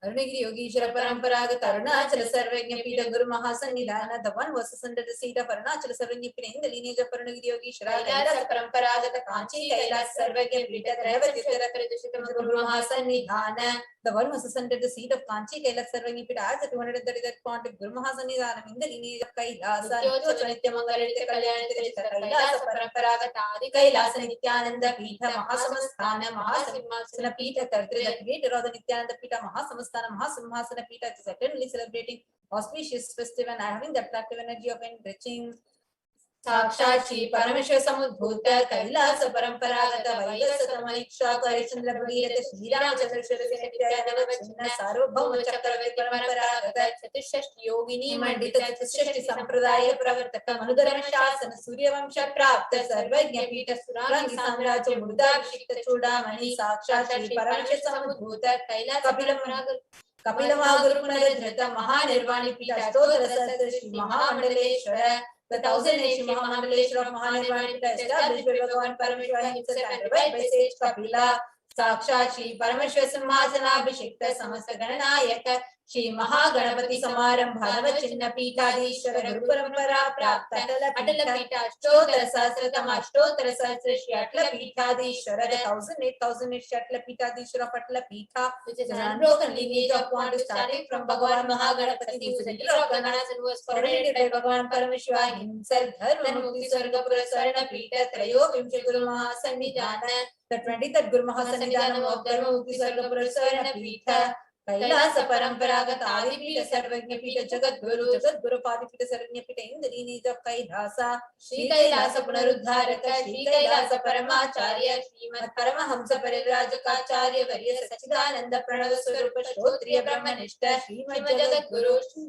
Arunagiri Yogeshwara Paramparaga Arunachala Sarvajna Pita Guru Mahasannidhana, the one verses under the seat of Arunachala Sarvajna Pita in the lineage of Arunagiri Yogeshwara, Kailasa Paramparaga Kanchi Kailas Sarvajna Pita Renavatyuttara Dishritama Guru Mahasannidhana, the one verses under the seat of Kanchi Kailas Sarvajna Pita as the 233rd point of Guru Mahasannidhana in the lineage of Kailasa, Nityamangaladita Kalyanita Kailasa Paramparaga Adi Kailasa Nithyananda Pita Mahasamastana Mahasimhasana Pita Tartra, the creator of the Nithyananda Pita Mahasamastana Mahasimhasana Pita is eternally celebrating auspicious festive and having the attractive energy of enriching Sakshat Shri Parameshwara Samudbhuta Kailasa Paramparaga Vaivasata Maniksha Karichandra Bhagirata Shri Ramachandra Nityananda Chinna Sarvabhauma Chakravati Paramparaga Chatishashti Yogini Mandita Chatishashti Sampradaya Pravartaka Manudharana Shasana Surya Vamsha Prapta Sarvajna Pita Surangi Samraja Murdabhishikta Chudamani Sakshat Shri Parameshwara Samudbhuta Kailasa Kapila Guru Punarajrata Mahanirvani Pita Stotra Sastra Shri Mahamandaleshwara. The 1000 Mahamangaleshwara of Mahanirvana Pita established by Bhagavan Parameshwara himself and revived by sage Kapila. Sakshat Shri Parameshwara Simhasana Abhishekta Samasta Gananayaka Shri Mahaganapati Samaram Bhanava Chinna Pitadishwara Guru Parampara Prapta Atala Pita Ashtotra Sahasratama Ashtotra Sahasra Shri Atala Pitadishwara, the 1008 Shri Atala Pitadishwara of Atala Pita, which is an unbroken lineage of point starting from Bhagavan Mahaganapati, who is the leader of the Ganas and who was coronated by Bhagavan Parameshwara himself. Dharma Mukti Swargapura Sarana Pita Trayo Vimsha Guru Mahasannidhana, the 23rd Guru Mahasannidhanam of Dharma Mukti Swargapura Sarana Pita. Kailasa Paramparaga Adipita Sarvajna Pita Jagat Guru Padipita Sarvajna Pita in the lineage of Kailasa, Shri Kailasa Punarudharaka, Shri Kailasa Paramacharya, Srimad Paramahamsa Parivrajaka Varya Sachidananda Pranava Swarupa Shrotriya Brahmanishta, Srimad Jagat Guru, Shri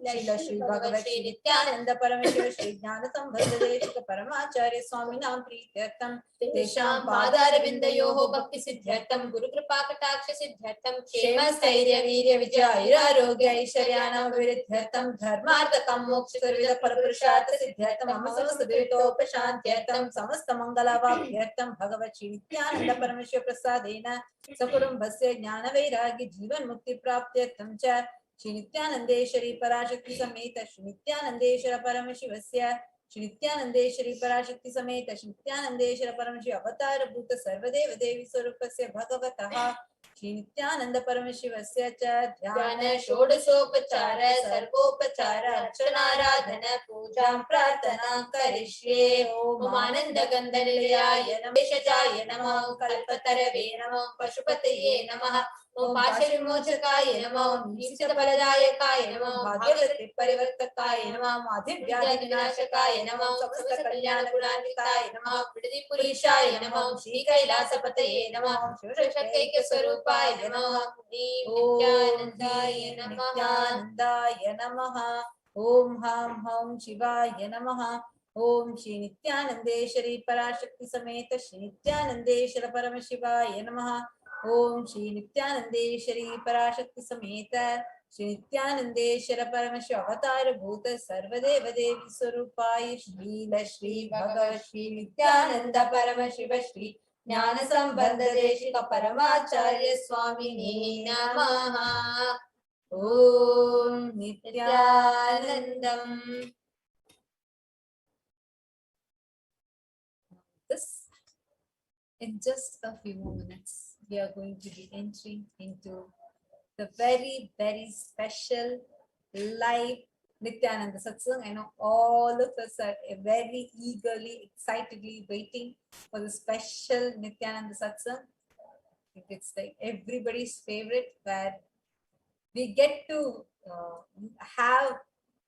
Bhagavat Shri Nithyananda Parameshwara Shri Jnana Sambandha Deshika Paramacharya Swami Nam Prityartham, Tesham Padaravindayoho Bhakti Siddhyartham, Guru Kripa Kataksha Siddhyartham, Shema Stairya Vijayarogya Aishwaryanam Viridhyartham Dharmarthakam Moksha Parapurushartha Siddhyartham Amasamasta Dvaitopashantyartham Samasta Mangalavabhyartham Bhagavat Shri Nithyananda Parameshwara Prasadena Sakurumbhasya Jnana Vairagya Jivan Mukti Praptyartham Cha Shri Nithyanandeshwari Parashakti Sameta Shri Nithyanandeshwara Paramashivasya Shri Nithyanandeshwari Parashakti Sameta Shri Nithyanandeshwara Paramashiva Avatara Bhuta Sarvadeva Devi Swarupasya Bhagavataha Shri Nithyananda Paramashivasya cha dhyana shodasopachara sarvopachara archanaradhana pujam prarthana karishye Om Ananda Gandhalayaya Nameshajaya Namah Kalpatarave Namah Pashupataye Namah Om Pashavimochakaya Namah Om Nishitapaladayakaya Namah Bhagavati Parivartakaya Namah Madhivyadi Vinashakaya Namah Samasta Kalyana Gunanikaya Namah Pridhi Purishaya Namah Shri Kailasapataye Namah Shivashakaya Swarupaya Namah Om Nityanandaya Namah Om Ham Ham Shivaya Namah Om Shri Nithyanandeshwari Parashakti Sameta Shri Nithyanandeshwara Paramashivaya Namah Om Shri Nithyanandeshwari Parashakti Sameta Shri Nithyanandeshwara Paramashiva Avatara Bhuta Sarvadeva Devi Swarupaya Shri Bhagavat Shri Nithyananda Paramashiva Shri Jnana Sambandha Deshika Paramacharya Swamini Namaha Om Nithyanandam. This, in just a few more minutes, we are going to be entering into the very, very special live Nithyananda Satsang. I know all of us are very eagerly, excitedly waiting for the special Nithyananda Satsang. I think it's like everybody's favorite, where we get to have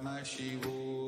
Paramashivoham.